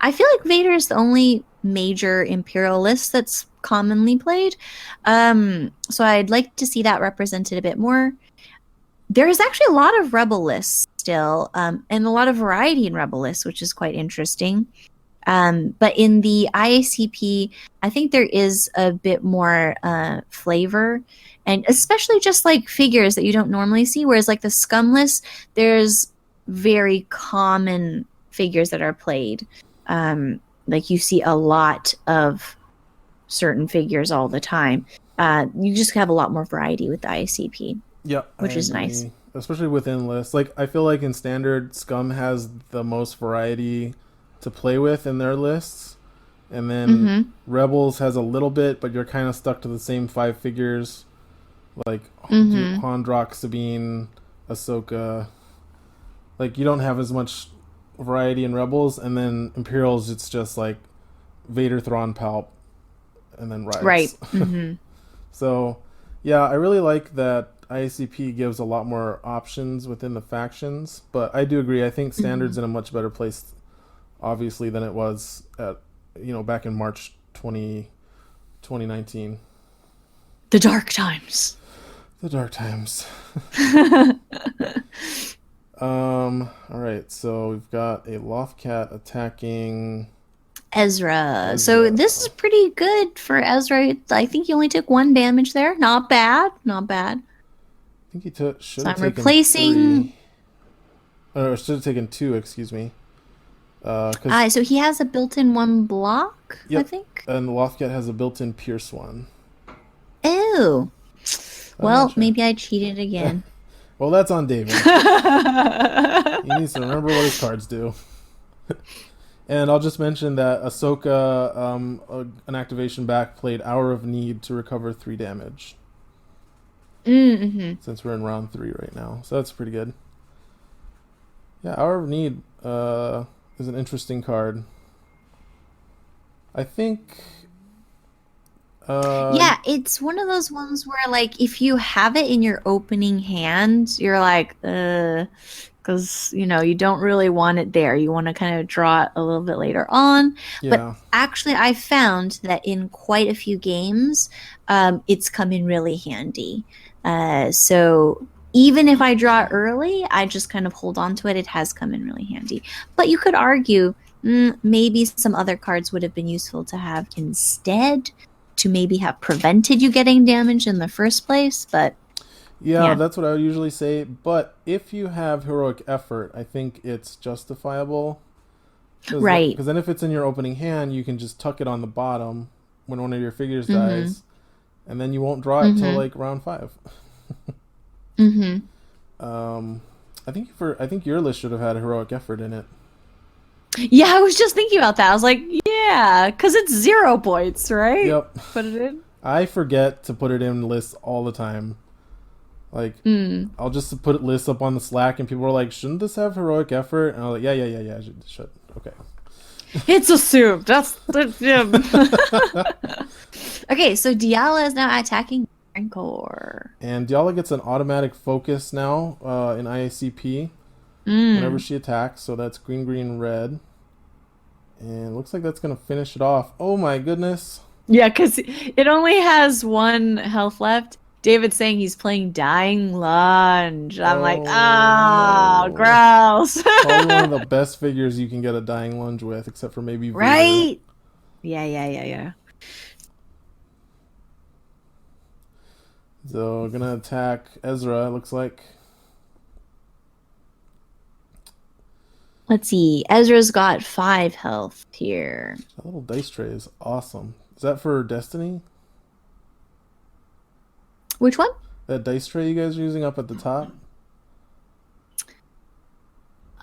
I feel like Vader is the only major Imperial list that's commonly played. So I'd like to see that represented a bit more. There is actually a lot of Rebel lists still, and a lot of variety in Rebel lists, which is quite interesting. But in the IACP, I think there is a bit more flavor, and especially just like figures that you don't normally see. Whereas like the scum list, there's very common figures that are played. Like you see a lot of certain figures all the time. You just have a lot more variety with the IACP, Yep, I which is nice. agree. Especially within lists. Like I feel like in standard, Scum has the most variety to play with in their lists. And then Mm-hmm. Rebels has a little bit, but you're kind of stuck to the same five figures, like Mm-hmm. Hondrock, Sabine, Ahsoka. Like you don't have as much variety in Rebels, and then Imperials, it's just like Vader, Thrawn, Palp, and then Right. Rides. Mm-hmm. So, yeah, I really like that IACP gives a lot more options within the factions, but I do agree. I think Mm-hmm. Standard's in a much better place, obviously, than it was at back in March 2019. The dark times. The dark times. All right, so we've got a Lothcat attacking Ezra. So Ezra. this is pretty good for Ezra. I think he only took one damage there. Not bad. Not bad. I think he should So have I'm taken three, replacing. or should have taken two. Excuse me. Because So he has a built-in one block, I yep, think. and the Lothcat has a built-in Pierce one. Oh. I'm not Well, sure. maybe I cheated again. Well, that's on David. He needs to remember what his cards do. And I'll just mention that Ahsoka, an activation back, played Hour of Need to recover 3 damage. Mm-hmm. Since we're in round 3 right now. So that's pretty good. Yeah, Hour of Need is an interesting card. I think... Yeah, it's one of those ones where, like, if you have it in your opening hand, you're like, because, you don't really want it there. You want to kind of draw it a little bit later on. But yeah. actually, I found that in quite a few games, it's come in really handy. So even if I draw early, I just kind of hold on to it. It has come in really handy. But you could argue maybe some other cards would have been useful to have instead to maybe have prevented you getting damaged in the first place. But Yeah, yeah, that's what I would usually say. But if you have heroic effort, I think it's justifiable. right. Because then if it's in your opening hand, you can just tuck it on the bottom when one of your figures Mm-hmm. dies, and then you won't draw it till Mm-hmm. like round 5. Mm-hmm. Um, I think your list should have had heroic effort in it. Yeah, I was just thinking about that. I was like, yeah, because it's 0 points, right? Yep. Put it in. I forget to put it in lists all the time. Like, Mm. I'll just put lists up on the Slack, and people are like, "Shouldn't this have heroic effort?" And I'm like, "Yeah, it should." Okay. It's assumed. Yeah. Okay, so Diala is now attacking Rancor. And Diala gets an automatic focus now in IACP whenever Mm. she attacks. So that's green, green, red. And it looks like that's going to finish it off. Oh my goodness. Yeah, because it only has one health left. David's saying he's playing Dying Lunge. I'm like, Oh oh, no. gross. Probably one of the best figures you can get a dying lunge with, except for maybe Vader. Right? Yeah. So gonna attack Ezra, it looks like. Let's see. Ezra's got 5 health here. That little dice tray is awesome. Is that for Destiny? Which one? That dice tray you guys are using up at the top?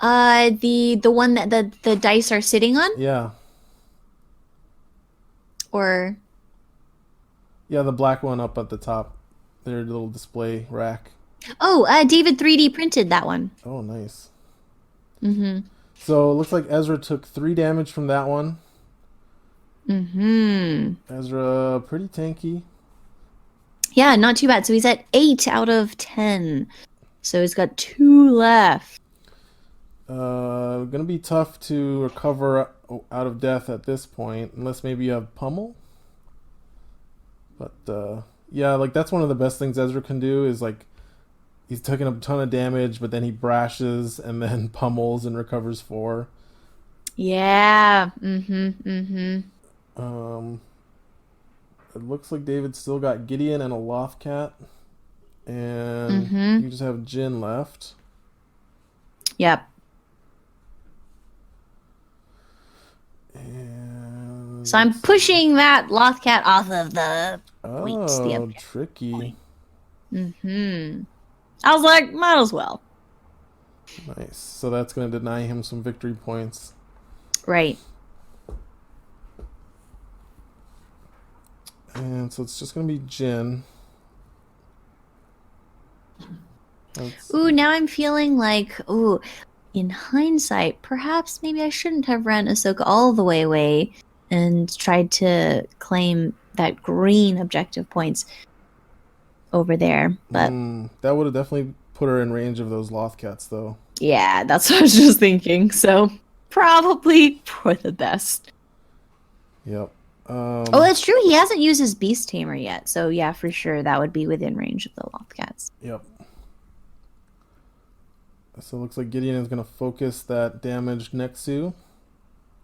The one that the dice are sitting on, Yeah. or Yeah, the black one up at the top. Their little display rack. David 3D printed that one. Oh, nice. Mm-hmm. So it looks like Ezra took 3 damage from that one. Mm-hmm. Ezra, pretty tanky. Yeah, not too bad. So he's at 8 out of 10. So he's got 2 left. Gonna be tough to recover out of death at this point, unless maybe you have pummel. But yeah, like that's one of the best things Ezra can do is like he's taking a ton of damage, but then he brashes and then pummels and recovers 4. Yeah. Mm-hmm. Mm-hmm. It looks like David still got Gideon and a Lothcat, and you just have Jin left. Yep. And So I'm pushing that Lothcat off of the points. oh, tricky. Mm-hmm. I was like, might as well. Nice. So that's going to deny him some victory points. Right. And so it's just going to be Jin. Ooh, now I'm feeling like, in hindsight, perhaps maybe I shouldn't have ran Ahsoka all the way away and tried to claim that green objective points over there. But that would have definitely put her in range of those Lothcats, though. yeah, that's what I was just thinking. So probably for the best. Yep. That's true. He hasn't used his Beast Tamer yet. So yeah, for sure, that would be within range of the Lothcats. Yep. So it looks like Gideon is going to focus that damaged Nexu.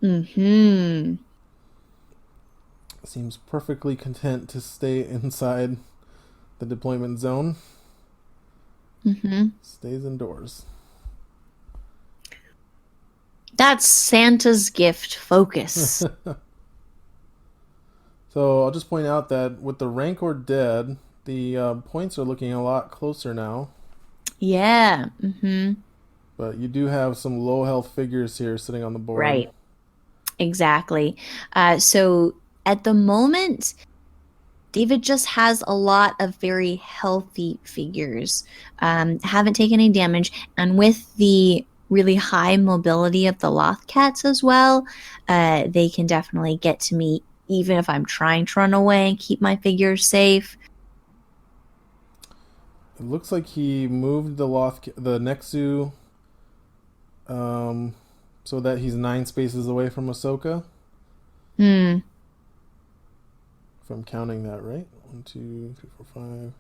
Mm-hmm. Seems perfectly content to stay inside the deployment zone. Mm-hmm. Stays indoors. That's Santa's gift. Focus. So I'll just point out that with the Rancor dead, the points are looking a lot closer now. Yeah. Mm-hmm. But you do have some low health figures here sitting on the board. Right. Exactly. So at the moment, David just has a lot of very healthy figures. Haven't taken any damage. And with the really high mobility of the Lothcats as well, they can definitely get to me even if I'm trying to run away and keep my figures safe. It looks like he moved the Nexu so that he's 9 spaces away from Ahsoka. If I'm counting that right. 1, 2, 3, 4, 5,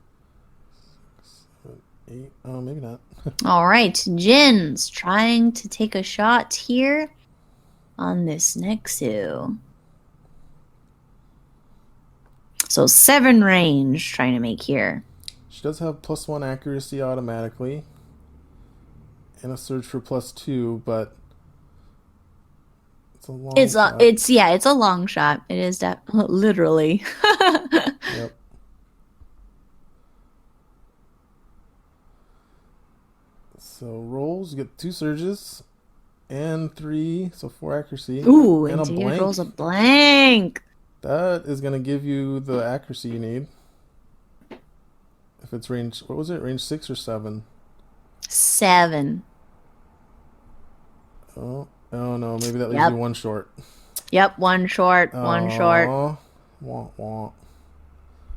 6, 7, 8. Oh, maybe not. All right, Jin's trying to take a shot here on this Nexu. So 7 range trying to make here. She does have +1 accuracy automatically. And a surge for +2, but it's a long shot. It's a long shot. It is literally. Yep. So rolls, you get 2 surges and 3, so 4 accuracy. Ooh, and and a blank. rolls a blank. That is going to give you the accuracy you need. If it's range, what was it? Range 6 or 7? 7. Oh no, maybe that leaves you 1 short. Yep, 1 short, 1 short. Wah, wah.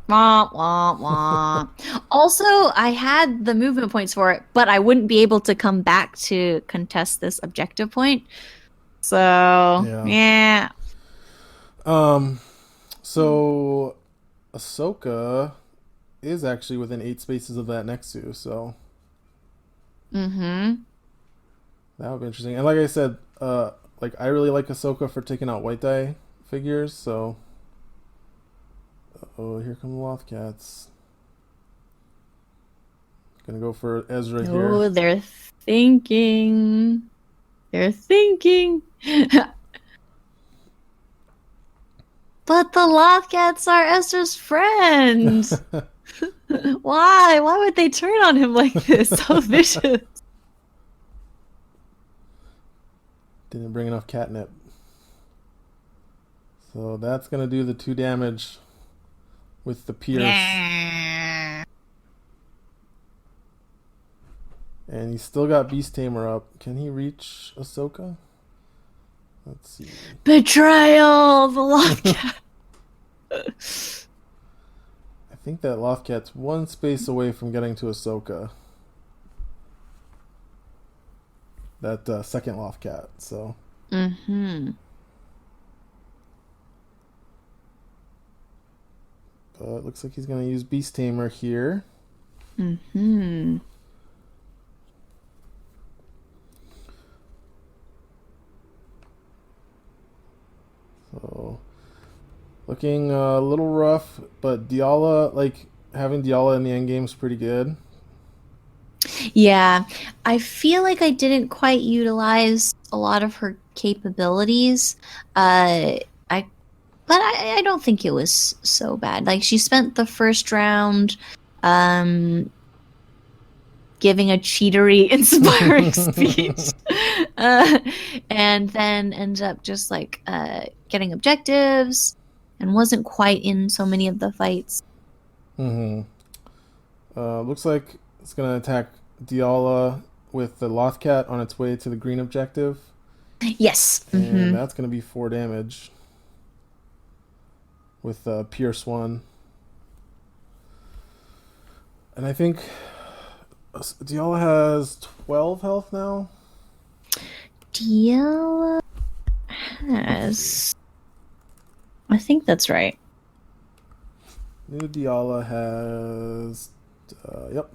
Wah, wah, wah. Also, I had the movement points for it, but I wouldn't be able to come back to contest this objective point. So, yeah. So Ahsoka is actually within 8 spaces of that Nexu, so that would be interesting. And like I said, like I really like Ahsoka for taking out white die figures, so here come the Lothcats. Gonna go for Ezra here. Oh, they're thinking. They're thinking. But the Lothcats are Esther's friends. Why? Why would they turn on him like this? So vicious. Didn't bring enough catnip. So that's going to do the 2 damage with the pierce. Yeah. And he's still got Beast Tamer up. Can he reach Ahsoka? Let's see. Betrayal! The Lothcat. I think that Lothcat's 1 space away from getting to Ahsoka. That second Lothcat, so. Mm-hmm. But it looks like he's going to use Beast Tamer here. Mm-hmm. So, looking a little rough, but Diala, like, having Diala in the endgame is pretty good. Yeah, I feel like I didn't quite utilize a lot of her capabilities. But I don't think it was so bad. Like, she spent the first round giving a cheatery, inspiring speech, and then ended up just like getting objectives and wasn't quite in so many of the fights. Mm-hmm. Looks like it's going to attack Diala with the Lothcat on its way to the green objective. Yes. And that's going to be 4 damage with Pierce 1. And I think Diala has 12 health now. Diala has... I think that's right. New Diala has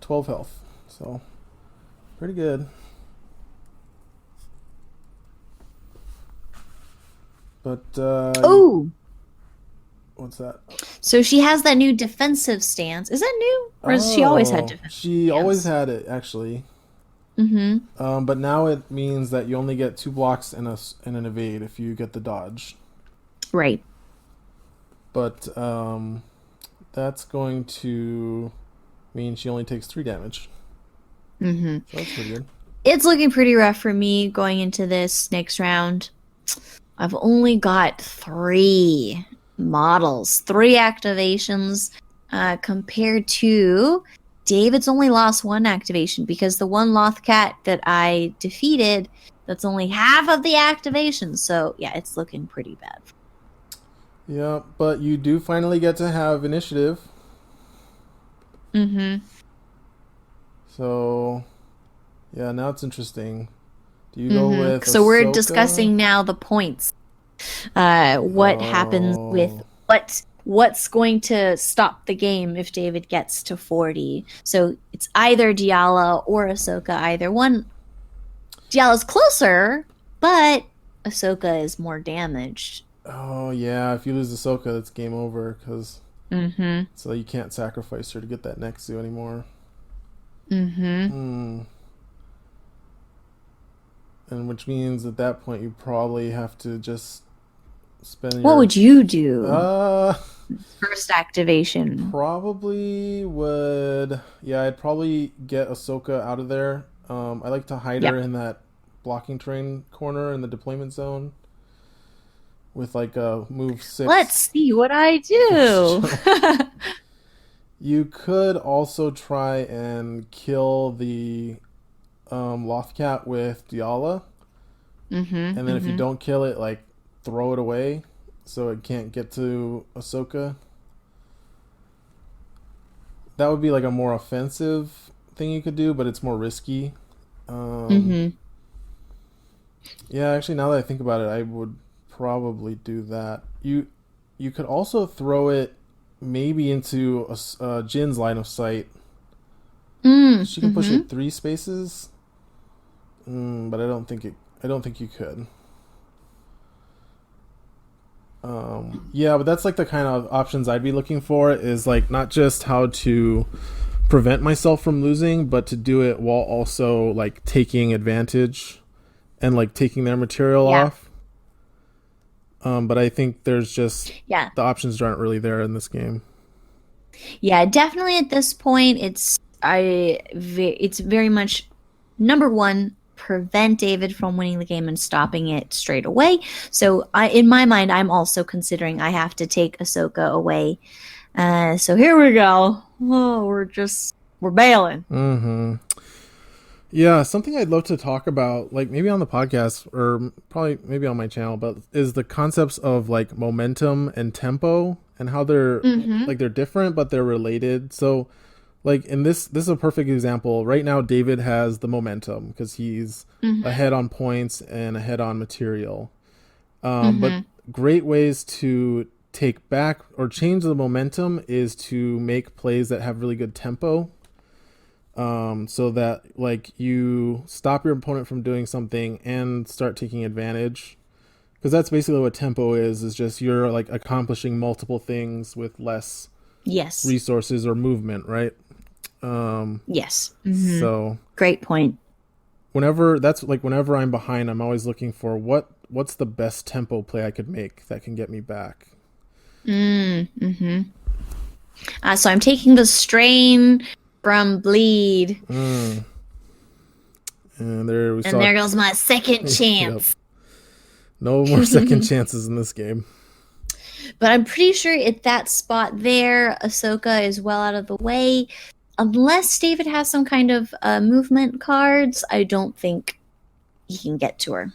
12 health. So pretty good. But what's that? So she has that new defensive stance. Is that new? Or has she always had defensive She always had it, actually. Mm-hmm. But now it means that you only get 2 blocks and an evade if you get the dodge. Right. But that's going to mean she only takes 3 damage. Mm-hmm. So that's pretty good. It's looking pretty rough for me going into this next round. I've only got 3 models, 3 activations, compared to David's only lost 1 activation because the 1 Lothcat that I defeated, that's only half of the activation. So yeah, it's looking pretty bad. Yeah, but you do finally get to have initiative. Mm-hmm. So yeah, now it's interesting. Do you go with So we're Ahsoka? discussing now the points. What happens with what's going to stop the game if David gets to 40. So it's either Diala or Ahsoka, either one. Diala's closer, but Ahsoka is more damaged. Oh yeah, if you lose Ahsoka, it's game over because so you can't sacrifice her to get that Nexu anymore. And which means at that point you probably have to just spend. What would you do? First activation. Probably would. Yeah, I'd probably get Ahsoka out of there. I like to hide her in that blocking terrain corner in the deployment zone with like a move 6. Let's see what I do. You could also try and kill the Lothcat with Diala. And then if you don't kill it, like throw it away so it can't get to Ahsoka. That would be like a more offensive thing you could do, but it's more risky. Yeah, actually, now that I think about it, I would probably do that. You could also throw it maybe into Jin's line of sight. She can push it 3 spaces, but I don't think you could. Yeah, but that's like the kind of options I'd be looking for, is like not just how to prevent myself from losing, but to do it while also like taking advantage and like taking their material Yeah. off. But I think there's just Yeah. the options aren't really there in this game. Yeah, definitely at this point it's very much number one, prevent David from winning the game and stopping it straight away. So in my mind, I'm also considering I have to take Ahsoka away. So here we go. Oh, we're bailing. Mm-hmm. Yeah, something I'd love to talk about, like maybe on the podcast or probably maybe on my channel, but is the concepts of like momentum and tempo and how they're Mm-hmm. like they're different but they're related. So like in this is a perfect example. Right now David has the momentum because he's Mm-hmm. ahead on points and ahead on material. But Mm-hmm. great ways to take back or change the momentum is to make plays that have really good tempo, so that like you stop your opponent from doing something and start taking advantage, because that's basically what tempo is just you're like accomplishing multiple things with less Yes. resources or movement, right? Yes. Mm-hmm. So Great point. whenever I'm behind, I'm always looking for what's the best tempo play I could make that can get me back. Mm-hmm. So I'm taking the strain from bleed. And there we And saw. there goes my second Yep. chance. No more second chances in this game. But I'm pretty sure at that spot there, Ahsoka is well out of the way. Unless David has some kind of movement cards, I don't think he can get to her.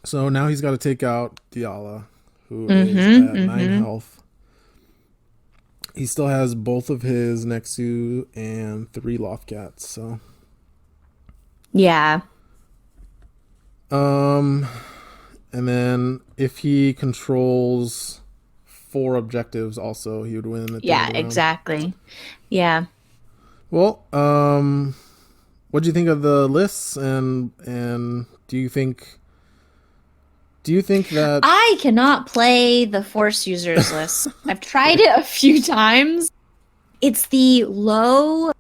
So now he's got to take out Diala, who Mm-hmm, is at 9 mm-hmm. health. He still has both of his Nexu and 3 Lothcats, so. Yeah. And then if he controls 4 objectives also, he would win at the end Yeah, of the round. exactly. Yeah. Well, what do you think of the lists, and do you think that I cannot play the Force users list. I've tried it a few times. It's the low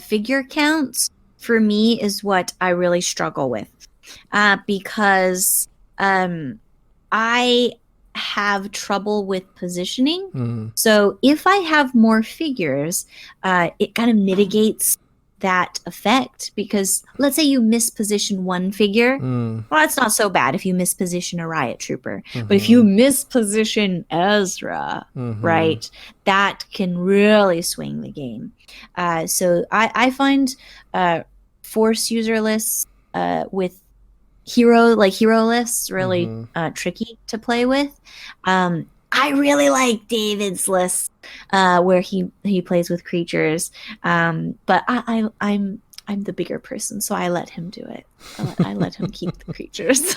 figure counts for me is what I really struggle with, because I have trouble with positioning. So if I have more figures, it kind of mitigates that effect, because let's say you misposition one figure. Well, that's not so bad if you misposition a riot trooper. But if you misposition Ezra, right, that can really swing the game. So I find Force user lists with hero lists really tricky to play with. I really like David's list where he plays with creatures, but I'm the bigger person, so I let him do it. I let him keep the creatures.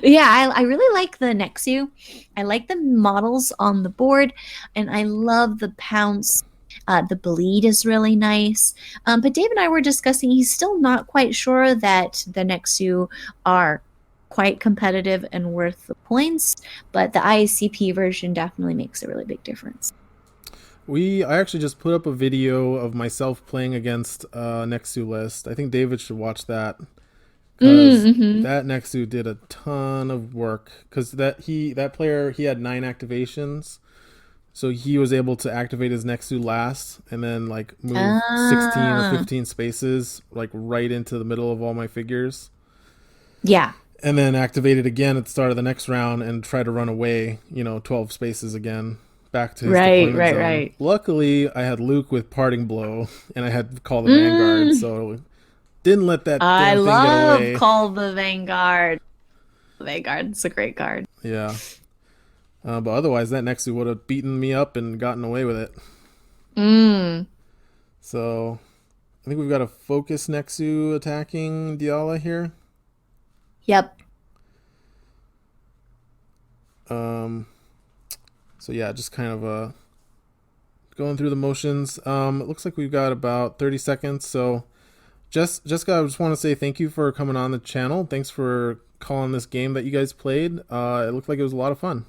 Yeah, I really like the Nexu. I like the models on the board, and I love the pounce. The bleed is really nice. But Dave and I were discussing, he's still not quite sure that the Nexu are quite competitive and worth the points, but the IACP version definitely makes a really big difference. I actually just put up a video of myself playing against Nexu list. I think David should watch that, because that Nexu did a ton of work, because that player, he had 9 activations. So he was able to activate his Nexu last and then like move 16 or 15 spaces like right into the middle of all my figures. Yeah. And then activate it again at the start of the next round and try to run away, 12 spaces again back to his deployment zone. Right. Luckily, I had Luke with Parting Blow and I had to call the Vanguard, so didn't let that damn thing get away. I love Call the Vanguard. Vanguard's a great card. Yeah. But otherwise, that Nexu would have beaten me up and gotten away with it. So, I think we've got a focus Nexu attacking Diala here. Yep. So yeah, just kind of going through the motions. It looks like we've got about 30 seconds. So, Jessica, I just want to say thank you for coming on the channel. Thanks for calling this game that you guys played. It looked like it was a lot of fun.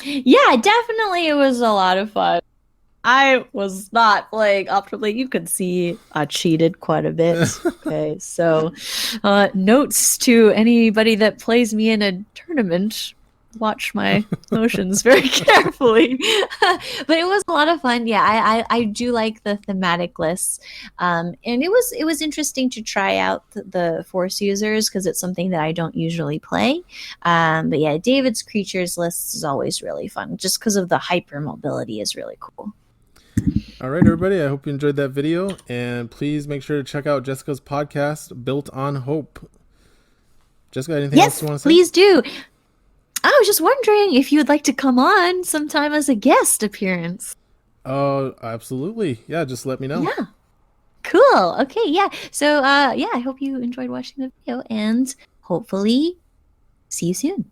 Yeah, definitely it was a lot of fun. I was not playing optimally. You could see I cheated quite a bit. Okay, so notes to anybody that plays me in a tournament. Watch my motions very carefully. But it was a lot of fun. Yeah, I do like the thematic lists. And it was interesting to try out the force users because it's something that I don't usually play. But yeah, David's creatures list is always really fun just because of the hyper mobility is really cool. All right, everybody. I hope you enjoyed that video, and please make sure to check out Jessica's podcast, Built on Hope. Jessica, anything else Yes, you want to say? please do. I was just wondering if you would like to come on sometime as a guest appearance. Oh, absolutely. Yeah, just let me know. Yeah. Cool. Okay, yeah. So yeah, I hope you enjoyed watching the video and hopefully see you soon.